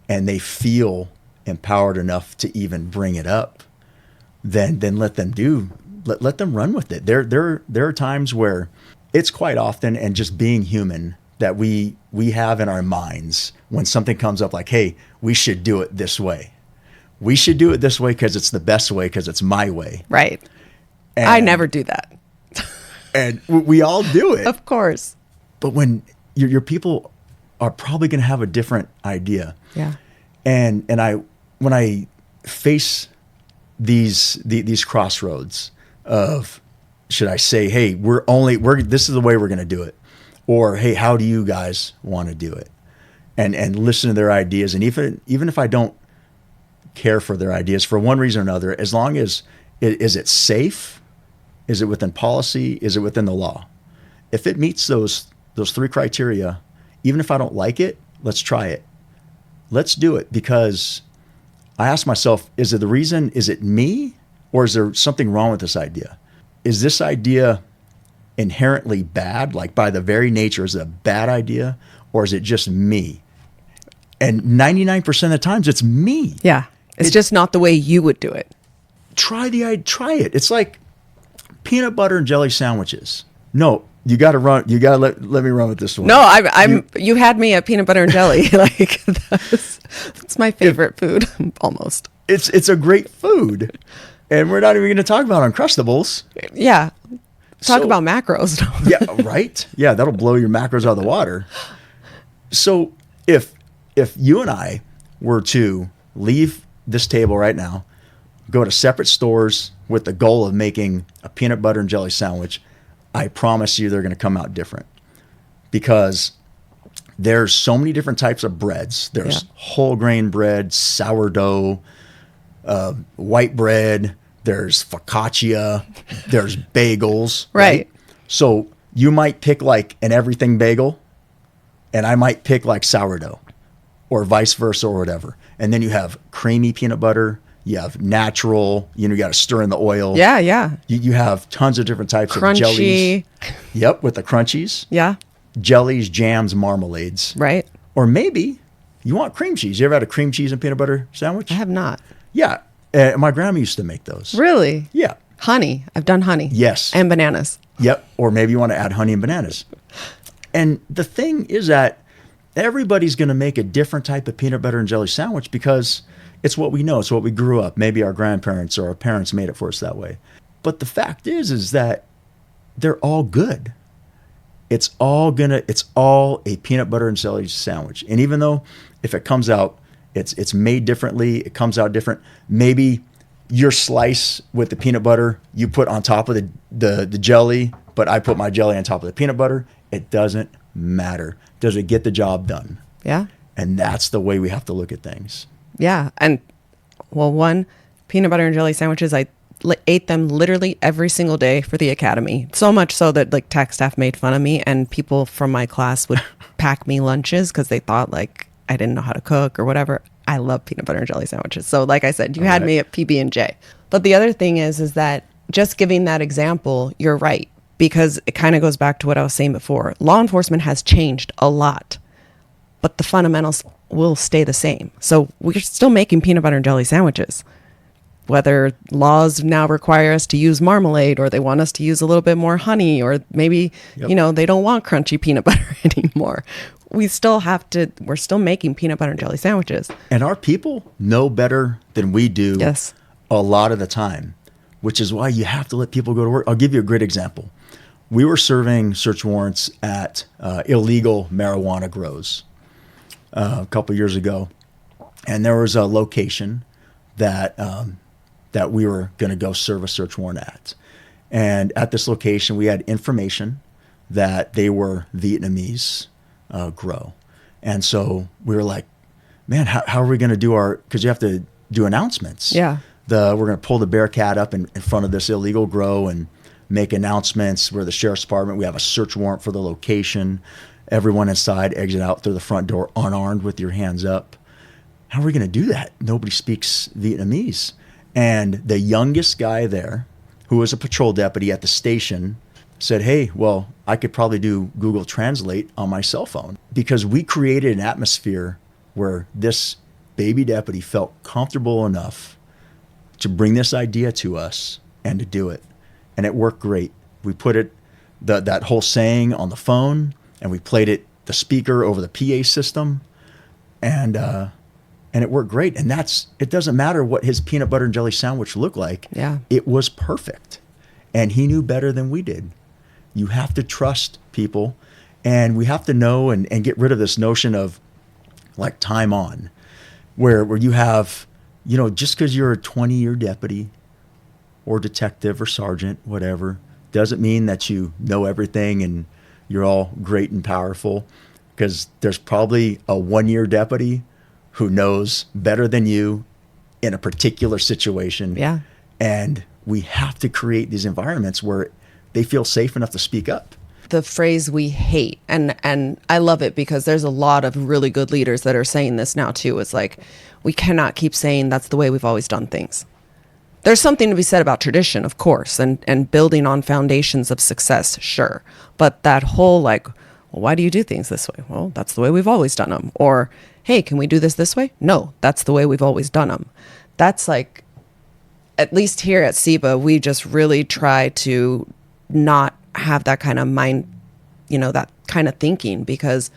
and they feel empowered enough to even bring it up, then let them let them run with it. There are times where it's quite often, and just being human, that we have in our minds when something comes up like, hey, we should do it this way. We should do it this way because it's the best way, because it's my way. Right. And I never do that. And we all do it. Of course. But when your people are probably going to have a different idea. Yeah. And when I face these crossroads of, should I say, hey, this is the way we're going to do it, or hey, how do you guys want to do it, and listen to their ideas. And even if I don't care for their ideas for one reason or another, as long as is it safe, is it within policy, is it within the law? If it meets those three criteria, even if I don't like it, let's try it. Let's do it, because I ask myself, is it me, or is there something wrong with this idea? Is this idea inherently bad? Like, by the very nature, is it a bad idea, or is it just me? And 99% of the times it's me. Yeah. It's just not the way you would do it. Try it. It's like peanut butter and jelly sandwiches. No, you got to let me run with this one. No, you had me at peanut butter and jelly. Like, that's my favorite food, almost. It's a great food. And we're not even going to talk about Uncrustables. Yeah. Talk about macros. Yeah, right? Yeah, that'll blow your macros out of the water. So if you and I were to leave this table right now, go to separate stores with the goal of making a peanut butter and jelly sandwich, I promise you they're going to come out different, because there's so many different types of breads. There's whole grain bread, sourdough, white bread, there's focaccia, there's bagels. Right. So you might pick like an everything bagel, and I might pick like sourdough, or vice versa, or whatever. And then you have creamy peanut butter, you have natural, you got to stir in the oil. Yeah, yeah. You have tons of different types Crunchy. of jellies. Yep, with the crunchies. Yeah. Jellies, jams, marmalades. Right. Or maybe you want cream cheese. You ever had a cream cheese and peanut butter sandwich? I have not. Yeah. My grandma used to make those. Really? Yeah. Honey. I've done honey. Yes. And bananas. Yep. Or maybe you want to add honey and bananas. And the thing is that everybody's going to make a different type of peanut butter and jelly sandwich, because it's what we know. It's what we grew up. Maybe our grandparents or our parents made it for us that way. But the fact is that they're all good. It's all a peanut butter and jelly sandwich. And even though if it comes out, it's made differently, it comes out different. Maybe your slice with the peanut butter you put on top of the jelly, but I put my jelly on top of the peanut butter. It doesn't matter. Does it get the job done? Yeah. And that's the way we have to look at things. Yeah. And one, peanut butter and jelly sandwiches, I ate them literally every single day for the academy. So much so that like tech staff made fun of me, and people from my class would pack me lunches because they thought like I didn't know how to cook or whatever. I love peanut butter and jelly sandwiches. So like I said, you had me at PB&J. But the other thing is that just giving that example, you're right, because it kind of goes back to what I was saying before. Law enforcement has changed a lot, but the fundamentals will stay the same. So we're still making peanut butter and jelly sandwiches. whether laws now require us to use marmalade, or they want us to use a little bit more honey, or maybe, they don't want crunchy peanut butter anymore. We're still making peanut butter and jelly sandwiches. And our people know better than we do. Yes. A lot of the time, which is why you have to let people go to work. I'll give you a great example. We were serving search warrants at illegal marijuana grows a couple years ago. And there was a location that we were going to go serve a search warrant at. And at this location, we had information that they were Vietnamese grow. And so we were like, man, how are we going to do because you have to do announcements. Yeah. We're going to pull the Bearcat up in front of this illegal grow and make announcements. We're the sheriff's department. We have a search warrant for the location. Everyone inside, exit out through the front door unarmed with your hands up. How are we going to do that? Nobody speaks Vietnamese. And the youngest guy there, who was a patrol deputy at the station, said, hey, well, I could probably do Google Translate on my cell phone, because we created an atmosphere where this baby deputy felt comfortable enough to bring this idea to us and to do it. And it worked great. We put that whole saying on the phone, and we played the speaker over the PA system, and it worked great. And it doesn't matter what his peanut butter and jelly sandwich looked like. Yeah. It was perfect. And he knew better than we did. You have to trust people, and we have to know and get rid of this notion of like time on, where you have, just because you're a 20-year deputy or detective or sergeant, whatever, doesn't mean that you know everything and you're all great and powerful, because there's probably a 1-year deputy who knows better than you in a particular situation. Yeah. And we have to create these environments where they feel safe enough to speak up. The phrase we hate, and I love it because there's a lot of really good leaders that are saying this now too. It's like, we cannot keep saying that's the way we've always done things. There's something to be said about tradition, of course, and building on foundations of success, sure. But that whole well, why do you do things this way? Well, that's the way we've always done them. Or, hey, can we do this way? No, that's the way we've always done them. That's at least here at SEBA, we just really try to not have that kind of mind, that kind of thinking, because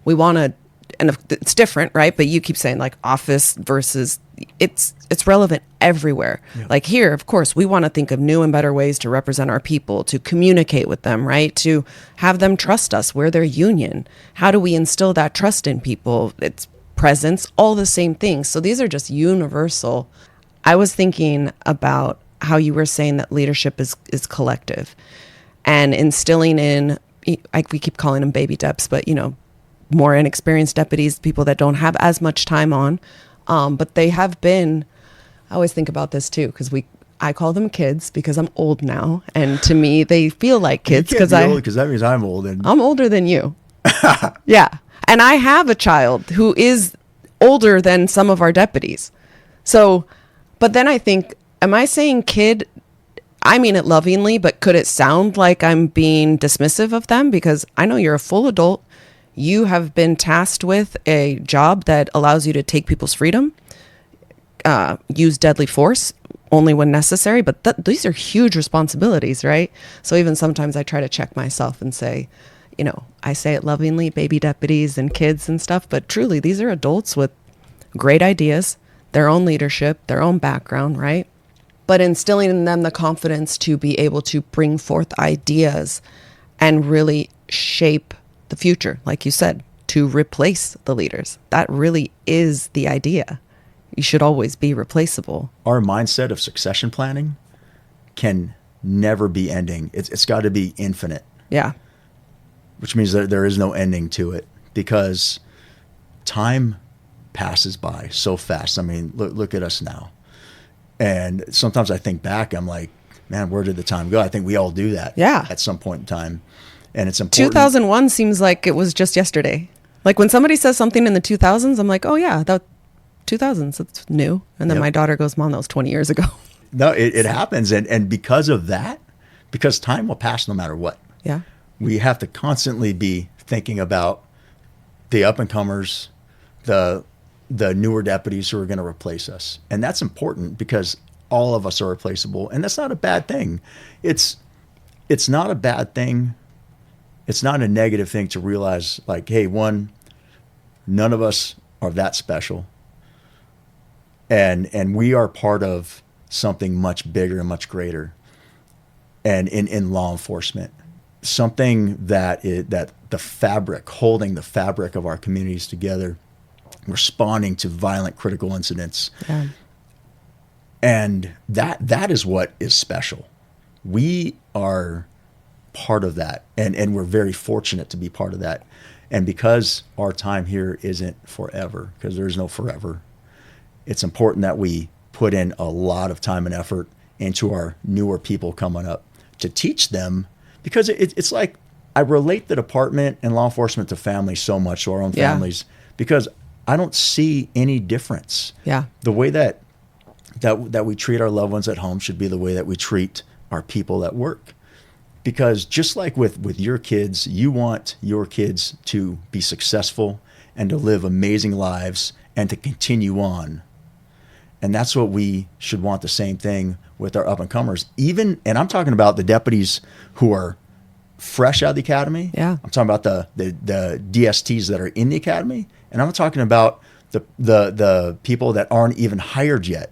we want to, and it's different, right? But you keep saying office versus, it's relevant everywhere. Yeah. Here, of course, we want to think of new and better ways to represent our people, to communicate with them, right? To have them trust us. We're their union. How do we instill that trust in people? It's presence, all the same things. So these are just universal. I was thinking about how you were saying that leadership is collective, and instilling in, we keep calling them baby deps, but more inexperienced deputies, people that don't have as much time on, but they have been. I always think about this too, because I call them kids because I'm old now, and to me they feel like kids because that means I'm old, and I'm older than you. Yeah, and I have a child who is older than some of our deputies. So, but then I think, am I saying kid? I mean it lovingly, but could it sound like I'm being dismissive of them? Because I know you're a full adult. You have been tasked with a job that allows you to take people's freedom, use deadly force only when necessary. But these are huge responsibilities, right? So even sometimes I try to check myself and say, I say it lovingly, baby deputies and kids and stuff, but truly these are adults with great ideas, their own leadership, their own background, right? But instilling in them the confidence to be able to bring forth ideas and really shape the future, like you said, to replace the leaders. That really is the idea. You should always be replaceable. Our mindset of succession planning can never be ending. It's got to be infinite. Yeah. Which means that there is no ending to it, because time passes by so fast. I mean, look at us now. And sometimes I think back, I'm like, man, where did the time go? I think we all do that at some point in time. And it's important. 2001 seems like it was just yesterday. Like when somebody says something in the 2000s, I'm like, oh yeah, that 2000s, it's new. And then my daughter goes, Mom, that was 20 years ago. No, it happens. And because of that, because time will pass no matter what. Yeah. We have to constantly be thinking about the up-and-comers, the newer deputies who are going to replace us. And that's important, because all of us are replaceable, and that's not a bad thing. It's not a bad thing. It's not a negative thing to realize, like, hey, one, none of us are that special, and we are part of something much bigger and much greater. And in law enforcement, something that the fabric, holding the fabric of our communities together, responding to violent critical incidents. Yeah. And that is what is special. We are part of that, and we're very fortunate to be part of that. And because our time here isn't forever, because there's no forever, it's important that we put in a lot of time and effort into our newer people coming up to teach them, because it's like, I relate the department and law enforcement to families so much, to our own families, because I don't see any difference. Yeah. The way that we treat our loved ones at home should be the way that we treat our people at work. Because just like with your kids, you want your kids to be successful and to live amazing lives and to continue on. And that's what we should want, the same thing with our up-and-comers. Even, and I'm talking about the deputies who are fresh out of the academy. Yeah. I'm talking about the DSTs that are in the academy. And I'm talking about the people that aren't even hired yet.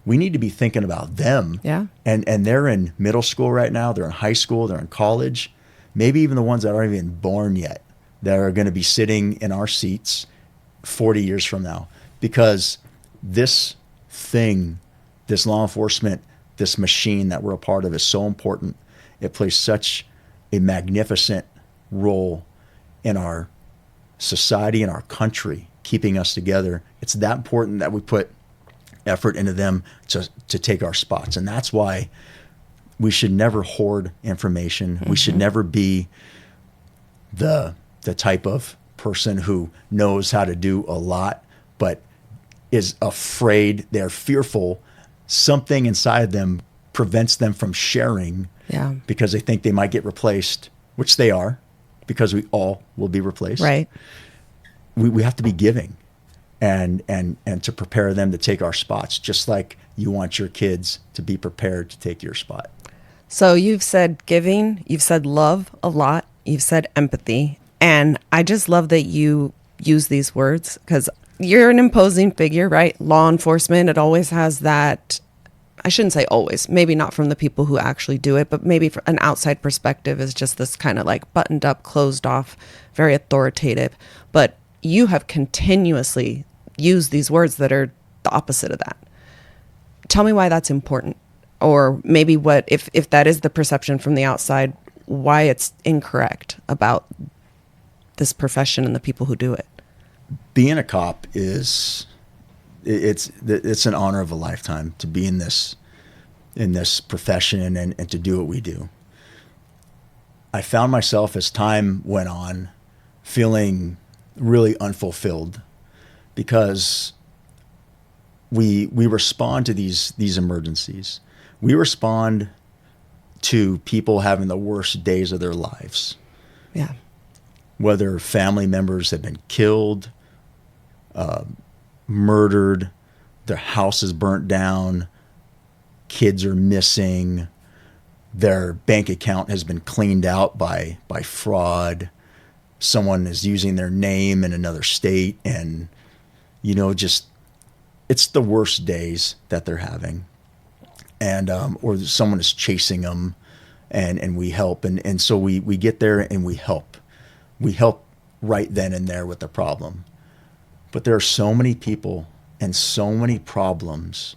We need to be thinking about them. Yeah. And they're in middle school right now. They're in high school. They're in college. Maybe even the ones that aren't even born yet, that are going to be sitting in our seats 40 years from now. Because this thing, this law enforcement, this machine that we're a part of is so important. It plays such a magnificent role in our society and our country, keeping us together. It's that important that we put effort into them to take our spots. And that's why we should never hoard information. Mm-hmm. We should never be the type of person who knows how to do a lot, but is afraid, they're fearful. Something inside them prevents them from sharing because they think they might get replaced, which they are, because we all will be replaced. Right. We have to be giving and to prepare them to take our spots, just like you want your kids to be prepared to take your spot. So you've said giving, you've said love a lot, you've said empathy, and I just love that you use these words, because you're an imposing figure, right? Law enforcement, it always has that, I shouldn't say always, maybe not from the people who actually do it, but maybe from an outside perspective is just this kind of like buttoned up, closed off, very authoritative. But you have continuously used these words that are the opposite of that. Tell me why that's important, or maybe what, if that is the perception from the outside, why it's incorrect about this profession and the people who do it. Being a cop it's an honor of a lifetime to be in this profession and to do what we do. I found myself, as time went on, feeling really unfulfilled, because we respond to these emergencies. We respond to people having the worst days of their lives. Yeah. Whether family members have been killed, murdered, their house is burnt down, kids are missing, their bank account has been cleaned out by fraud, someone is using their name in another state, and just it's the worst days that they're having. And or someone is chasing them, and we help, and so we get there and we help right then and there with the problem. But there are so many people and so many problems,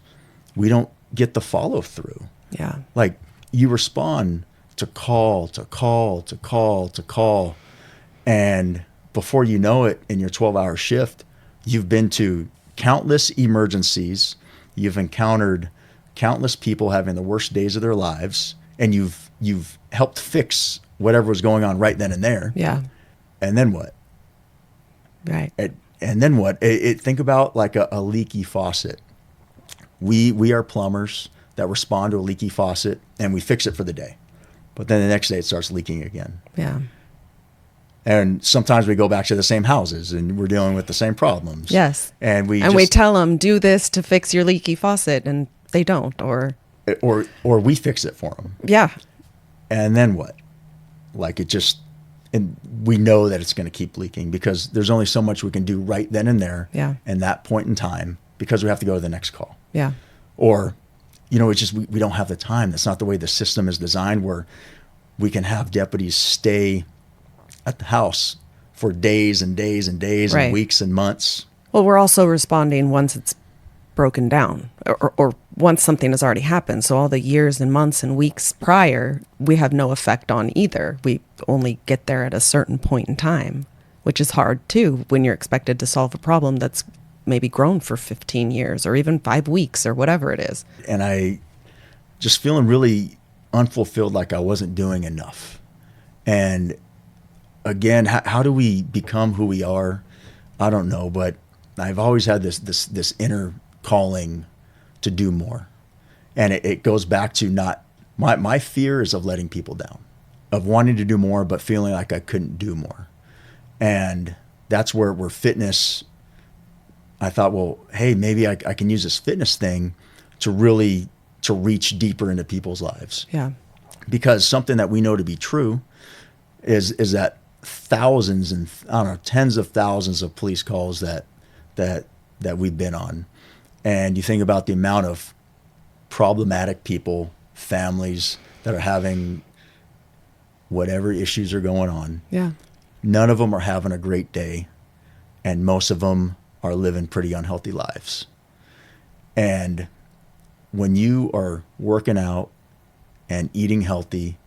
we don't get the follow through. Yeah. Like, you respond to call, and before you know it, in your 12-hour shift, you've been to countless emergencies, you've encountered countless people having the worst days of their lives, and you've helped fix whatever was going on right then and there. Yeah. And then what? Right. And then what? Think about like a leaky faucet. We are plumbers that respond to a leaky faucet, and we fix it for the day. But then the next day it starts leaking again. Yeah. And sometimes we go back to the same houses and we're dealing with the same problems. Yes. And we tell them, do this to fix your leaky faucet. And they don't, or we fix it for them. Yeah. And then what? Like and we know that it's going to keep leaking because there's only so much we can do right then and there. Yeah. And that point in time, because we have to go to the next call. Yeah. Or, it's just, we don't have the time. That's not the way the system is designed, where we can have deputies stay at the house for days and days and days Right. and weeks and months. Well, we're also responding once it's broken down or once something has already happened. So all the years and months and weeks prior, we have no effect on either. We only get there at a certain point in time, which is hard too when you're expected to solve a problem that's maybe grown for 15 years or even 5 weeks or whatever it is. And I just feeling really unfulfilled, like I wasn't doing enough. And again, how do we become who we are? I don't know, but I've always had this inner calling to do more. And it goes back to not, my fear is of letting people down, of wanting to do more, but feeling like I couldn't do more. And that's where fitness, I thought, well, hey, maybe I can use this fitness thing to reach deeper into people's lives. Yeah. Because something that we know to be true is that thousands and tens of thousands of police calls that we've been on. And you think about the amount of problematic people, families that are having whatever issues are going on. Yeah. None of them are having a great day, and most of them are living pretty unhealthy lives. And when you are working out and eating healthy,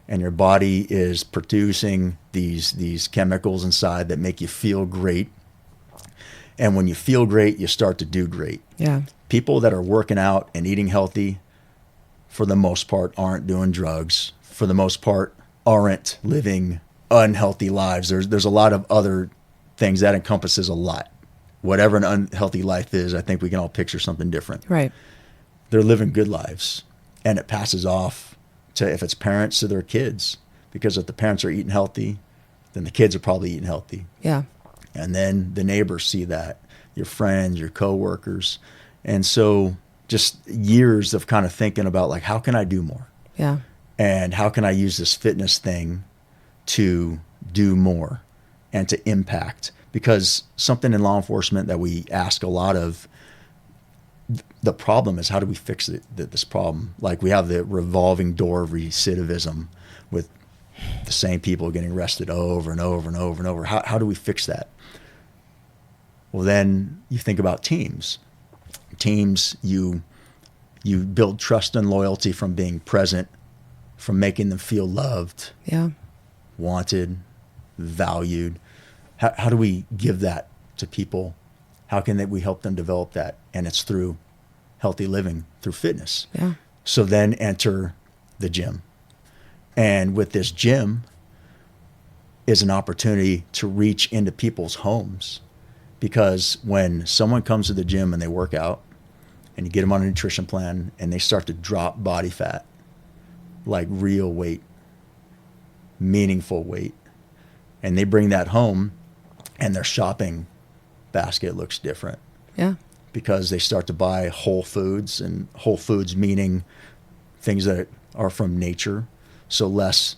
and your body is producing these chemicals inside that make you feel great, and when you feel great, you start to do great. Yeah. People that are working out and eating healthy, for the most part, aren't doing drugs. For the most part, aren't living unhealthy lives. There's a lot of other things that encompasses a lot. Whatever an unhealthy life is, I think we can all picture something different. Right. They're living good lives, and it passes off to, if it's parents, to their kids, because if the parents are eating healthy, then the kids are probably eating healthy. Yeah. And then the neighbors see that, your friends, your coworkers. And so just years of kind of thinking about, like, how can I do more? Yeah. And how can I use this fitness thing to do more and to impact? Because something in law enforcement that we ask a lot of, the problem is, how do we fix this problem? Like, we have the revolving door of recidivism with the same people getting arrested over and over and over and over. How do we fix that? Well, then you think about teams. Teams, you build trust and loyalty from being present, from making them feel loved, Yeah. wanted, valued. How do we give that to people? How can we help them develop that? And it's through healthy living, through fitness. Yeah. So then enter the gym. And with this gym is an opportunity to reach into people's homes. Because when someone comes to the gym and they work out, and you get them on a nutrition plan, and they start to drop body fat, like real weight, meaningful weight, and they bring that home, and their shopping basket looks different. Yeah. Because they start to buy whole foods, and whole foods meaning things that are from nature, so less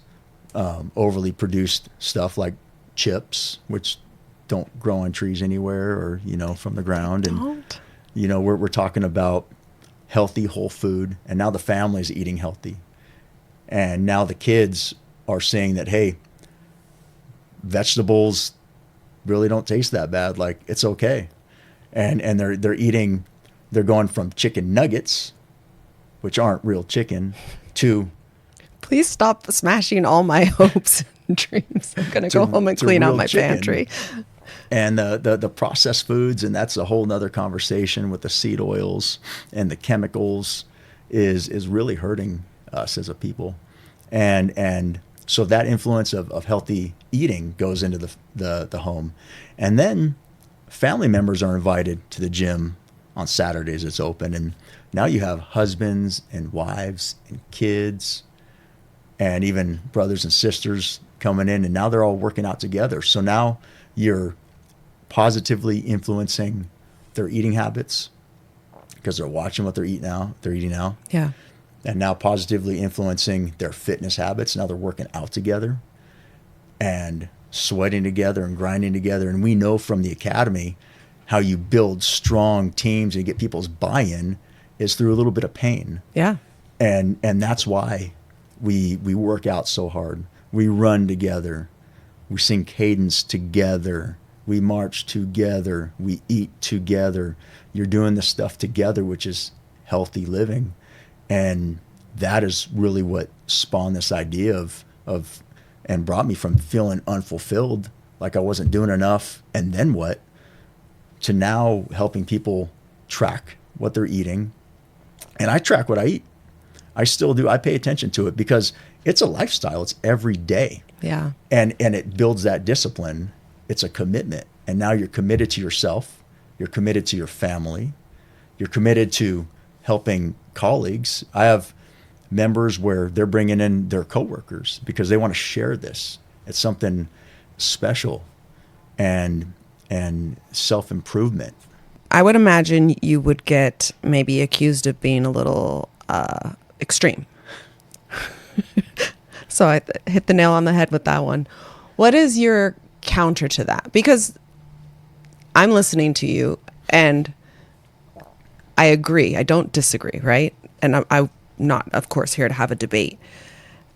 overly produced stuff like chips, which don't grow on trees anywhere, or from the ground. And we're talking about healthy whole food, and now the family's eating healthy, and now the kids are saying that, hey, vegetables really don't taste that bad, like, it's okay. And they're going from chicken nuggets, which aren't real chicken, to Please stop smashing all my hopes and dreams. I'm going to go home and clean out my pantry. And the processed foods, and that's a whole nother conversation with the seed oils and the chemicals, is really hurting us as a people. And so that influence of healthy eating goes into the home. And then family members are invited to the gym on Saturdays. It's open. And now you have husbands and wives and kids and even brothers and sisters coming in, and now they're all working out together. So now you're positively influencing their eating habits. because they're watching what they're eating now. Yeah. And now positively influencing their fitness habits. Now they're working out together and sweating together and grinding together. And we know from the academy how you build strong teams and get people's buy-in is through a little bit of pain. Yeah. And that's why we work out so hard. We run together. We sing cadence together. We march together. We eat together. You're doing this stuff together, which is healthy living. And that is really what spawned this idea of and brought me from feeling unfulfilled, like I wasn't doing enough, and then what, to now helping people track what they're eating. And I track what I eat. I still do. I pay attention to it because it's a lifestyle. It's every day. Yeah. And it builds that discipline. It's a commitment. And now you're committed to yourself. You're committed to your family. You're committed to helping colleagues. I have members where they're bringing in their coworkers because they want to share this. It's something special and self-improvement. I would imagine you would get maybe accused of being a little extreme. So I hit the nail on the head with that one. What is your counter to that? Because I'm listening to you and I agree. I don't disagree, right? And I'm not, of course, here to have a debate.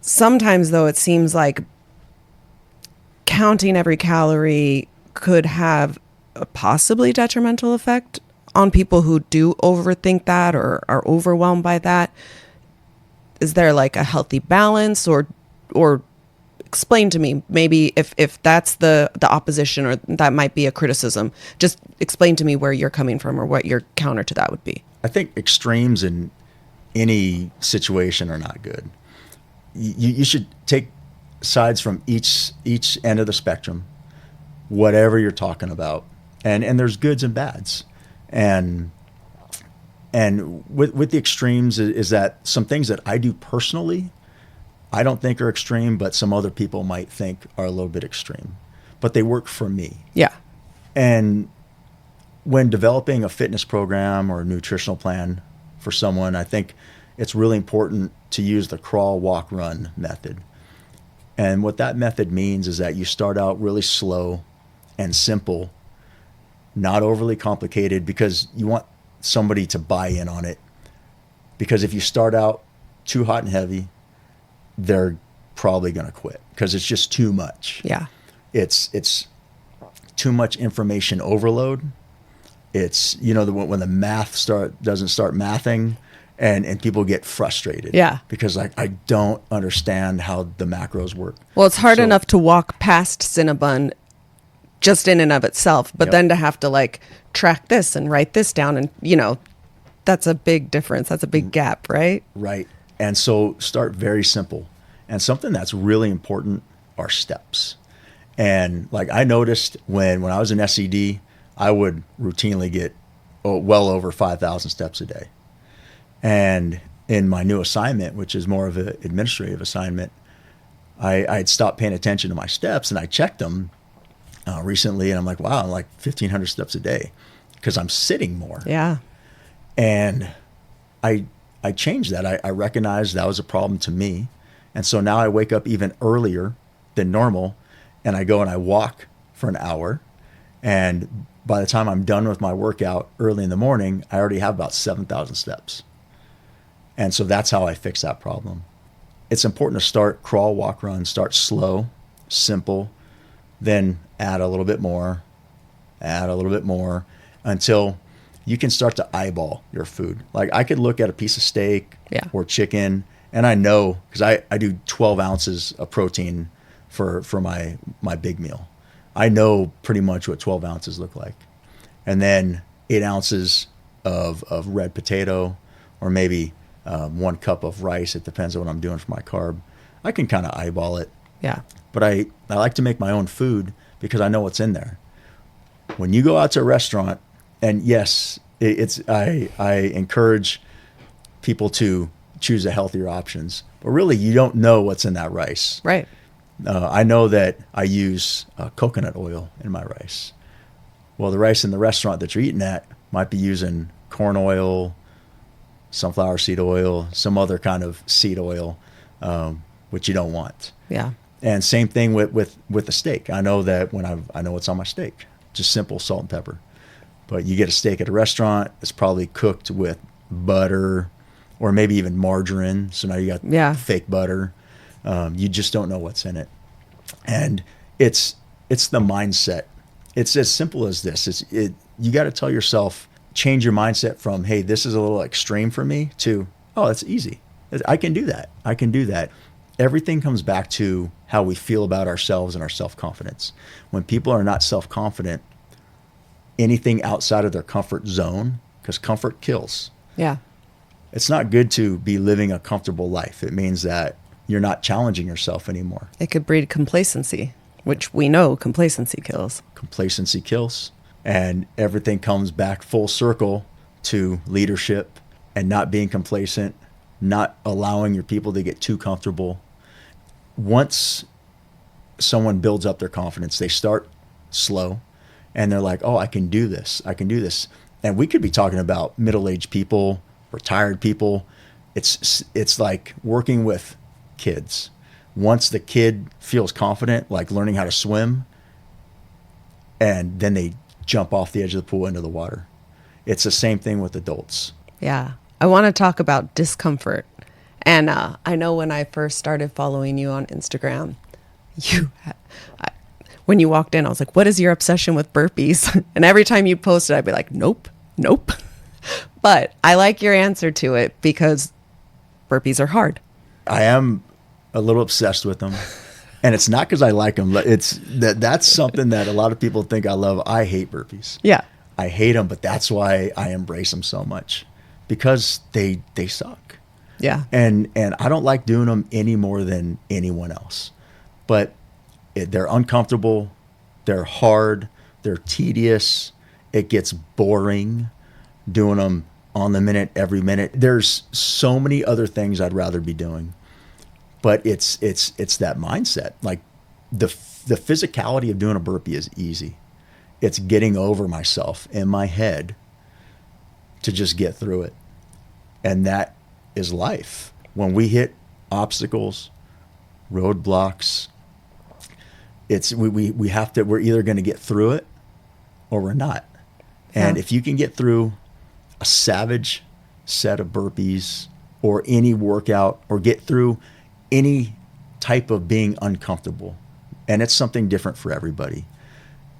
Sometimes, though, it seems like counting every calorie could have a possibly detrimental effect on people who do overthink that or are overwhelmed by that. Is there like a healthy balance or explain to me, maybe if that's the opposition or that might be a criticism, just explain to me where you're coming from or what your counter to that would be. I think extremes in any situation are not good. You should take sides from each end of the spectrum, whatever you're talking about. And there's goods and bads. And with the extremes is that some things that I do personally, I don't think are extreme, but some other people might think are a little bit extreme. But they work for me. Yeah. And when developing a fitness program or a nutritional plan for someone, I think it's really important to use the crawl, walk, run method. And what that method means is that you start out really slow and simple, not overly complicated, because you want somebody to buy in on it. Because if you start out too hot and heavy, they're probably going to quit because it's just too much. Yeah. It's too much information overload. It's, when the math doesn't start mathing and people get frustrated. Yeah. Because I don't understand how the macros work. Well, it's hard enough to walk past Cinnabon just in and of itself, but then to have to like track this and write this down and, that's a big difference. That's a big gap, right? Right. And so start very simple. And something that's really important are steps. And like I noticed when I was in SED, I would routinely get well over 5,000 steps a day. And in my new assignment, which is more of an administrative assignment, I'd stopped paying attention to my steps and I checked them recently. And I'm like, wow, I'm like 1,500 steps a day because I'm sitting more. Yeah. And I changed that. I recognized that was a problem to me. And so now I wake up even earlier than normal and I go and I walk for an hour. And by the time I'm done with my workout early in the morning, I already have about 7,000 steps. And so that's how I fix that problem. It's important to start crawl, walk, run, start slow, simple, then add a little bit more until you can start to eyeball your food. Like I could look at a piece of steak or chicken and I know, because I do 12 ounces of protein for my big meal. I know pretty much what 12 ounces look like. And then 8 ounces of red potato or maybe 1 cup of rice. It depends on what I'm doing for my carb. I can kind of eyeball it. Yeah. But I like to make my own food because I know what's in there. When you go out to a restaurant, and yes, I encourage people to choose the healthier options, but really you don't know what's in that rice. Right. I know that I use coconut oil in my rice. Well, the rice in the restaurant that you're eating at might be using corn oil sunflower seed oil, some other kind of seed oil, which you don't want. Yeah. And same thing with the steak. I know that when I know what's on my steak, just simple salt and pepper. But you get a steak at a restaurant, it's probably cooked with butter or maybe even margarine. So now you got fake butter. You just don't know what's in it. And it's the mindset. It's as simple as this. You got to tell yourself, change your mindset from, hey, this is a little extreme for me, to, oh, that's easy. I can do that. I can do that. Everything comes back to how we feel about ourselves and our self-confidence. When people are not self-confident, anything outside of their comfort zone, because comfort kills. Yeah. It's not good to be living a comfortable life. It means that you're not challenging yourself anymore. It could breed complacency, which we know complacency kills. Complacency kills. And everything comes back full circle to leadership and not being complacent, not allowing your people to get too comfortable. Once someone builds up their confidence, they start slow and they're like, oh, I can do this. I can do this. And we could be talking about middle-aged people, retired people. It's like working with kids. Once the kid feels confident, like learning how to swim, and then they jump off the edge of the pool into the water. It's the same thing with adults. Yeah. I want to talk about discomfort. And I know when I first started following you on Instagram, when you walked in, I was like, what is your obsession with burpees? And every time you posted, I'd be like, nope. But I like your answer to it because burpees are hard. I am a little obsessed with them. And it's not because I like them. That's something that a lot of people think I love. I hate burpees. Yeah. I hate them, but that's why I embrace them so much, because they suck. Yeah. And I don't like doing them any more than anyone else. But they're uncomfortable. They're hard. They're tedious. It gets boring doing them on the minute, every minute. There's so many other things I'd rather be doing. But it's that mindset. Like the physicality of doing a burpee is easy. It's getting over myself in my head to just get through it. And that is life. When we hit obstacles, roadblocks, we have to, we're either going to get through it or we're not. And if you can get through a savage set of burpees or any workout, or get through any type of being uncomfortable, and it's something different for everybody,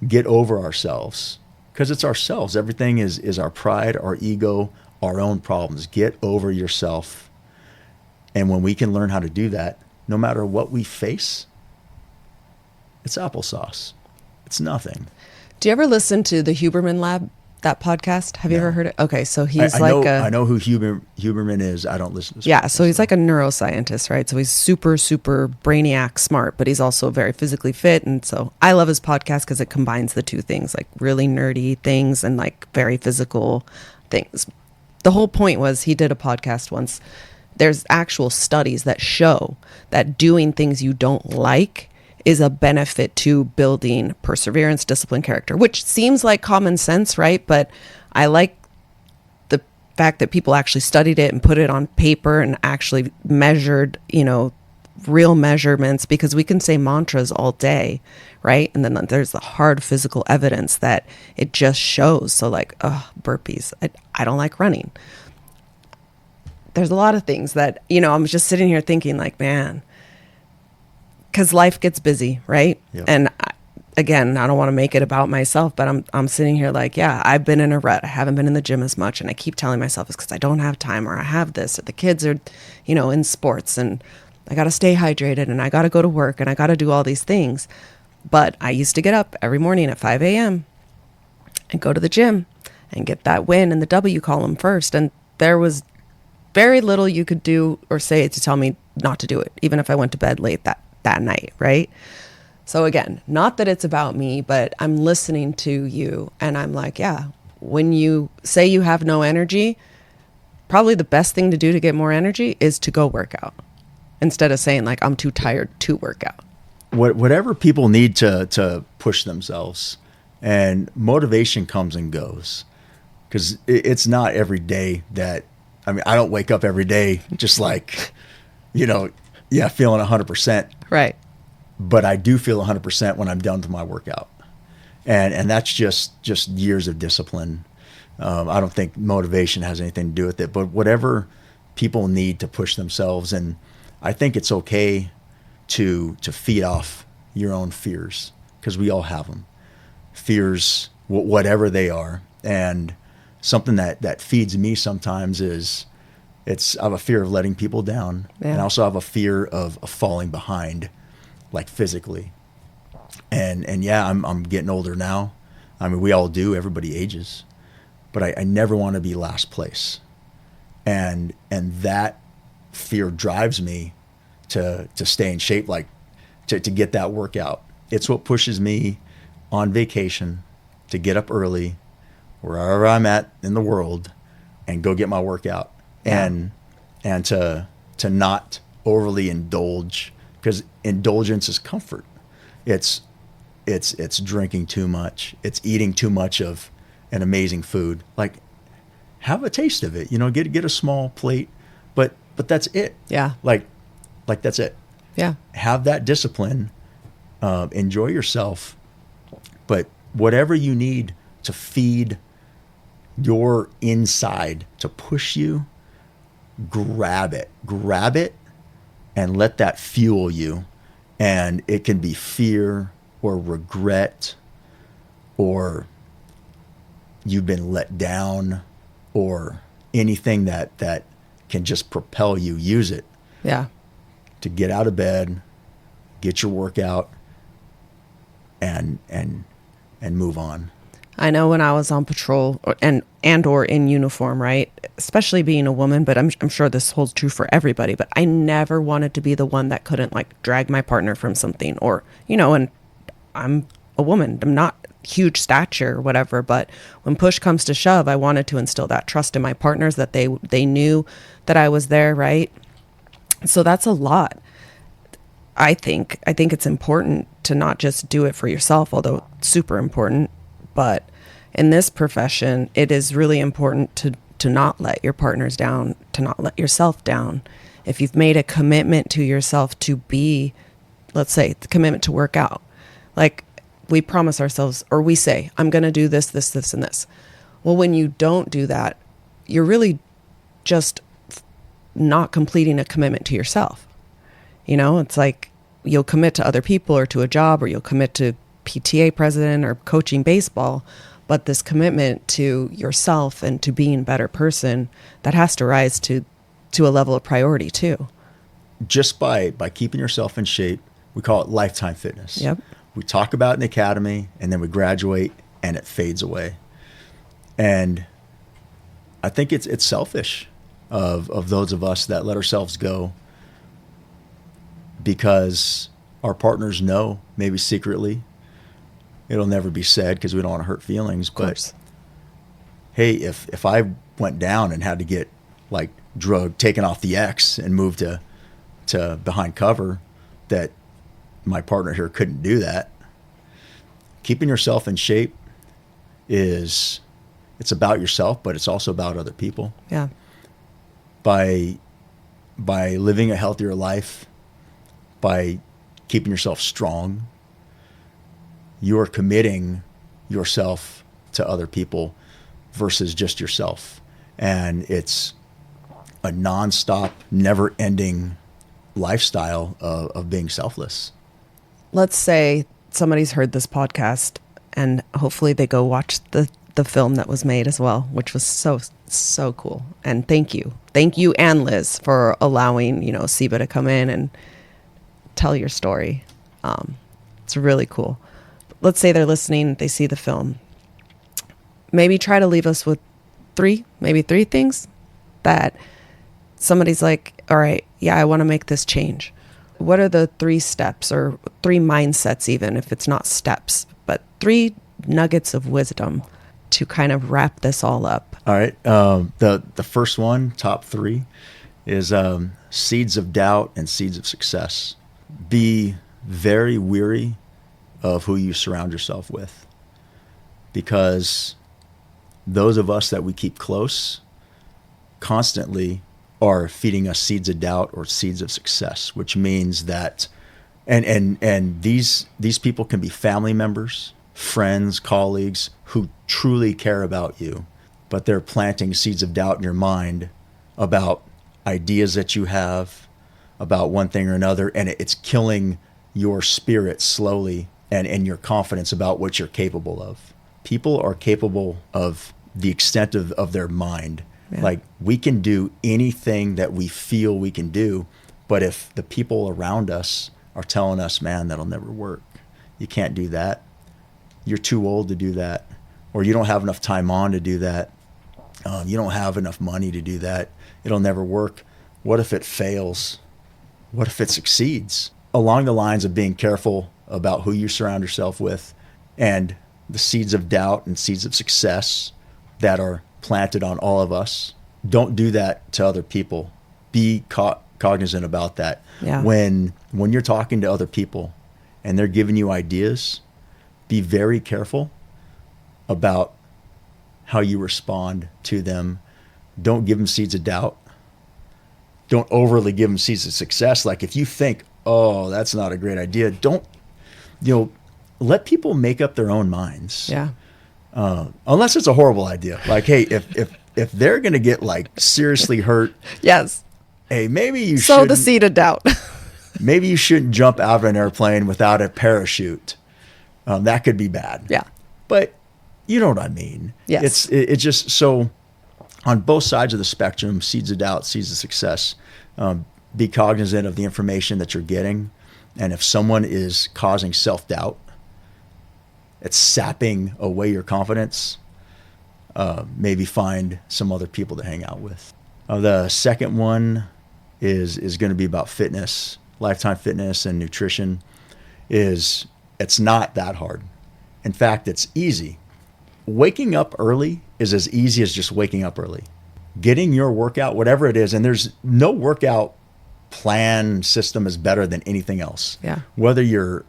get over ourselves, because it's ourselves. Everything is our pride, our ego, our own problems. Get over yourself. And when we can learn how to do that, no matter what we face, it's applesauce. It's nothing. Do you ever listen to the Huberman Lab, that podcast? Have you ever heard it? Okay, so he's I know who Huberman is. I don't listen to his podcast, so he's like a neuroscientist, right? So he's super, super brainiac smart, but he's also very physically fit. And so I love his podcast because it combines the two things, like really nerdy things and like very physical things. The whole point was he did a podcast once. There's actual studies that show that doing things you don't like is a benefit to building perseverance, discipline, character, which seems like common sense, right? But I like the fact that people actually studied it and put it on paper and actually measured, real measurements, because we can say mantras all day, right? And then there's the hard physical evidence that it just shows. So like, burpees, I don't like running. There's a lot of things that, I'm just sitting here thinking like, man, because life gets busy, right? Yep. And again, I don't want to make it about myself, but I'm sitting here like, yeah, I've been in a rut. I haven't been in the gym as much. And I keep telling myself it's because I don't have time, or I have this, or the kids are, in sports, and I got to stay hydrated, and I got to go to work, and I got to do all these things. But I used to get up every morning at 5 a.m. and go to the gym and get that win in the W column first. And there was very little you could do or say to tell me not to do it, even if I went to bed late that night, right? So again, not that it's about me, but I'm listening to you and I'm like, yeah, when you say you have no energy, probably the best thing to do to get more energy is to go work out, instead of saying like, I'm too tired to work out. Whatever people need to push themselves, and motivation comes and goes, because it's not every day that I mean, I don't wake up every day just like, feeling 100%. Right. But I do feel 100% when I'm done with my workout. And that's just years of discipline. I don't think motivation has anything to do with it, but whatever people need to push themselves. And I think it's okay to feed off your own fears, because we all have them. Fears, whatever they are. And something that feeds me sometimes is I have a fear of letting people down. Yeah. And I also have a fear of falling behind, like physically. And yeah, I'm getting older now. I mean, we all do. Everybody ages. But I never want to be last place. And that fear drives me to stay in shape, like to get that workout. It's what pushes me on vacation to get up early, wherever I'm at in the world, and go get my workout. Yeah. And to not overly indulge, because indulgence is comfort. It's drinking too much. It's eating too much of an amazing food. Like, have a taste of it. Get a small plate, but that's it. Yeah. Like that's it. Yeah. Have that discipline. Enjoy yourself, but whatever you need to feed your inside to push you, grab it, and let that fuel you. And it can be fear or regret, or you've been let down, or anything that can just propel you. Use it. Yeah. To get out of bed, get your workout, and move on. I know when I was on patrol or in uniform, right? Especially being a woman, but I'm sure this holds true for everybody, but I never wanted to be the one that couldn't like drag my partner from something, or, and I'm a woman. I'm not huge stature or whatever, but when push comes to shove, I wanted to instill that trust in my partners, that they knew that I was there, right? So that's a lot. I think it's important to not just do it for yourself, although it's super important, but in this profession, it is really important to not let your partners down, to not let yourself down. If you've made a commitment to yourself to be, let's say, the commitment to work out, like we promise ourselves, or we say, I'm going to do this, this, this, and this. Well, when you don't do that, you're really just not completing a commitment to yourself. It's like you'll commit to other people or to a job, or you'll commit to PTA president or coaching baseball, but this commitment to yourself and to being a better person, that has to rise to a level of priority too. Just by keeping yourself in shape, we call it lifetime fitness. Yep. We talk about it in the academy, and then we graduate and it fades away. And I think it's selfish of those of us that let ourselves go, because our partners know, maybe secretly, it'll never be said because we don't want to hurt feelings. But hey, if I went down and had to get like taken off the X and moved to behind cover, that my partner here couldn't do that. Keeping yourself in shape it's about yourself, but it's also about other people. Yeah. By living a healthier life, by keeping yourself strong, you are committing yourself to other people versus just yourself. And it's a nonstop, never-ending lifestyle of being selfless. Let's say somebody's heard this podcast and hopefully they go watch the film that was made as well, which was so cool. And thank you and Liz for allowing SEBA to come in and tell your story. It's really cool. Let's say they're listening, they see the film. Maybe try to leave us with three things that somebody's like, all right, yeah, I want to make this change. What are the 3 steps, or 3 mindsets, even if it's not steps, but 3 nuggets of wisdom to kind of wrap this all up? All right. The first one, top 3, is seeds of doubt and seeds of success. Be very weary of who you surround yourself with, because those of us that we keep close constantly are feeding us seeds of doubt or seeds of success, which means that, and these people can be family members, friends, colleagues who truly care about you, but they're planting seeds of doubt in your mind about ideas that you have about one thing or another, and it's killing your spirit slowly and your confidence about what you're capable of. People are capable of the extent of their mind. Yeah. Like, we can do anything that we feel we can do, but if the people around us are telling us, man, that'll never work, you can't do that, you're too old to do that, or you don't have enough time on to do that, you don't have enough money to do that, it'll never work. What if it fails? What if it succeeds? Along the lines of being careful about who you surround yourself with and the seeds of doubt and seeds of success that are planted on all of us. Don't do that to other people. Be cognizant about that. Yeah. When you're talking to other people and they're giving you ideas, be very careful about how you respond to them. Don't give them seeds of doubt. Don't overly give them seeds of success. Like, if you think, oh, that's not a great idea, don't, let people make up their own minds. Yeah. Unless it's a horrible idea. Like, hey, if they're going to get like seriously hurt. Yes. Hey, maybe you should sow the seed of doubt. Maybe you shouldn't jump out of an airplane without a parachute. That could be bad. Yeah. But you know what I mean. Yes. It's just so on both sides of the spectrum, seeds of doubt, seeds of success. Be cognizant of the information that you're getting. And if someone is causing self-doubt, it's sapping away your confidence, maybe find some other people to hang out with. The second one is going to be about fitness, lifetime fitness and nutrition. It's not that hard. In fact, it's easy. Waking up early is as easy as just waking up early. Getting your workout, whatever it is, and there's no workout plan system is better than anything else. Yeah. Whether you're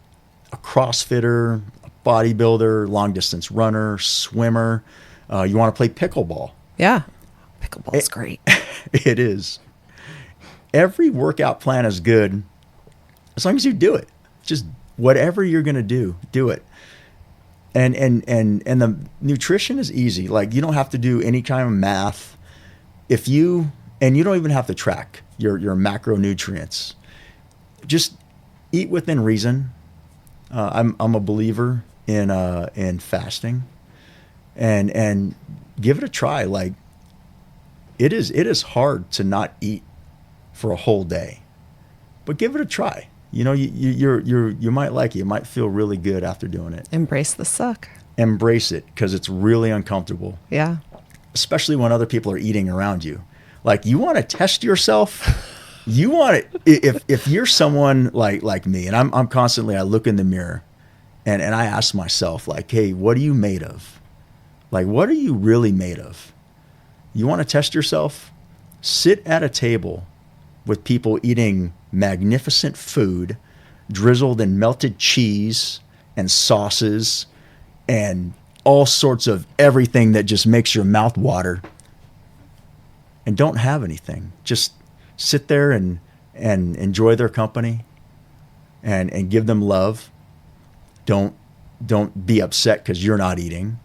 a CrossFitter, a bodybuilder, long distance runner, swimmer, you want to play pickleball. Yeah. Pickleball's great. It is. Every workout plan is good as long as you do it. Just whatever you're going to do it. And the nutrition is easy. Like, you don't have to do any kind of math. And you don't even have to track your macronutrients. Just eat within reason. I'm a believer in fasting, and give it a try. Like, it is hard to not eat for a whole day, but give it a try. You might like it. You might feel really good after doing it. Embrace the suck. Embrace it, because it's really uncomfortable. Yeah. Especially when other people are eating around you. Like, you want to test yourself. You want it. If you're someone like me, and I'm constantly, I look in the mirror and I ask myself, like, hey, what are you made of? Like, what are you really made of? You want to test yourself? Sit at a table with people eating magnificent food, drizzled in melted cheese and sauces and all sorts of everything that just makes your mouth water, and don't have anything. Just sit there and enjoy their company and give them love. Don't be upset because you're not eating,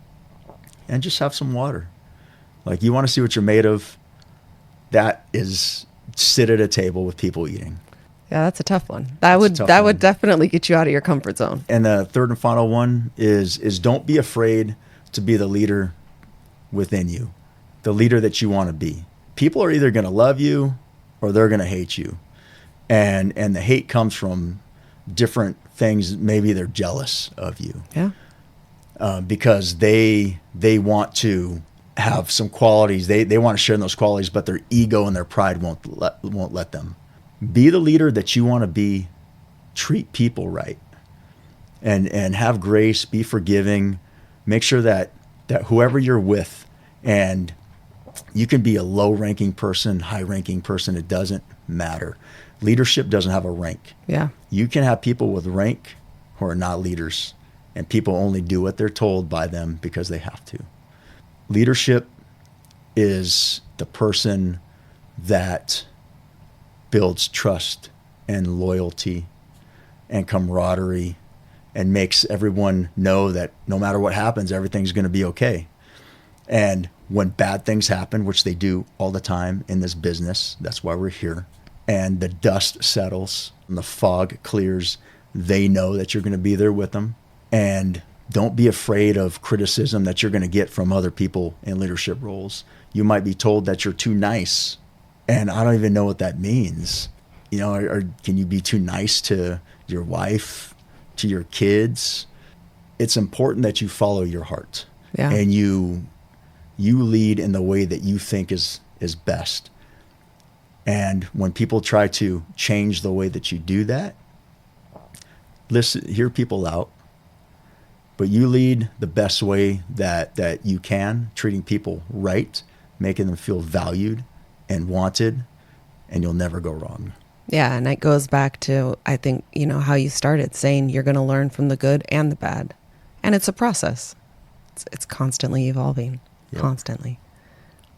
and just have some water. Like, you want to see what you're made of? That is, sit at a table with people eating. Yeah, that's a tough one. That would definitely get you out of your comfort zone. And the third and final one is don't be afraid to be the leader within you, the leader that you want to be. People are either going to love you or they're going to hate you. And the hate comes from different things. Maybe they're jealous of you. Yeah. Because they want to have some qualities. They want to share those qualities, but their ego and their pride won't let them. Be the leader that you want to be. Treat people right, and have grace. Be forgiving. Make sure that whoever you're with, and you can be a low-ranking person, high-ranking person. It doesn't matter. Leadership doesn't have a rank. Yeah. You can have people with rank who are not leaders, and people only do what they're told by them because they have to. Leadership is the person that builds trust and loyalty and camaraderie and makes everyone know that no matter what happens, everything's going to be okay. And when bad things happen, which they do all the time in this business, that's why we're here, and the dust settles and the fog clears, they know that you're going to be there with them. And don't be afraid of criticism that you're going to get from other people in leadership roles. You might be told that you're too nice, and I don't even know what that means. You know, or can you be too nice to your wife, to your kids? It's important that you follow your heart, and you lead in the way that you think is best. And when people try to change the way that you do that, listen, hear people out, but you lead the best way that you can, treating people right, making them feel valued and wanted, and you'll never go wrong. Yeah, and it goes back to, I think, you know, how you started saying you're going to learn from the good and the bad. And it's a process. It's constantly evolving, constantly.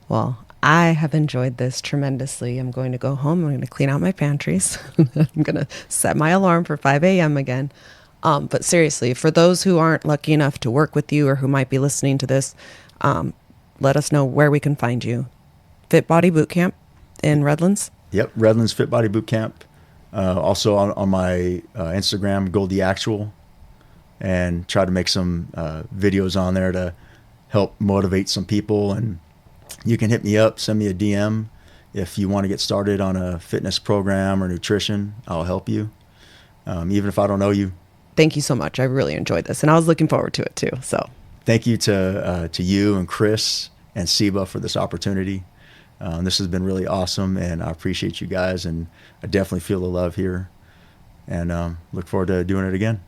Well, I have enjoyed this tremendously. I'm going to go home. I'm going to clean out my pantries. I'm going to set my alarm for 5 a.m. again. But seriously, for those who aren't lucky enough to work with you or who might be listening to this, let us know where we can find you. Fit Body Boot Camp in Redlands? Yep, Redlands Fit Body Boot Camp. Also on my Instagram, Goldie Actual, and try to make some videos on there to help motivate some people. And you can hit me up, send me a DM if you want to get started on a fitness program or nutrition. I'll help you, even if I don't know you. Thank you so much. I really enjoyed this, and I was looking forward to it too. So thank you to you and Chris and SEBA for this opportunity. This has been really awesome, and I appreciate you guys, and I definitely feel the love here, and look forward to doing it again.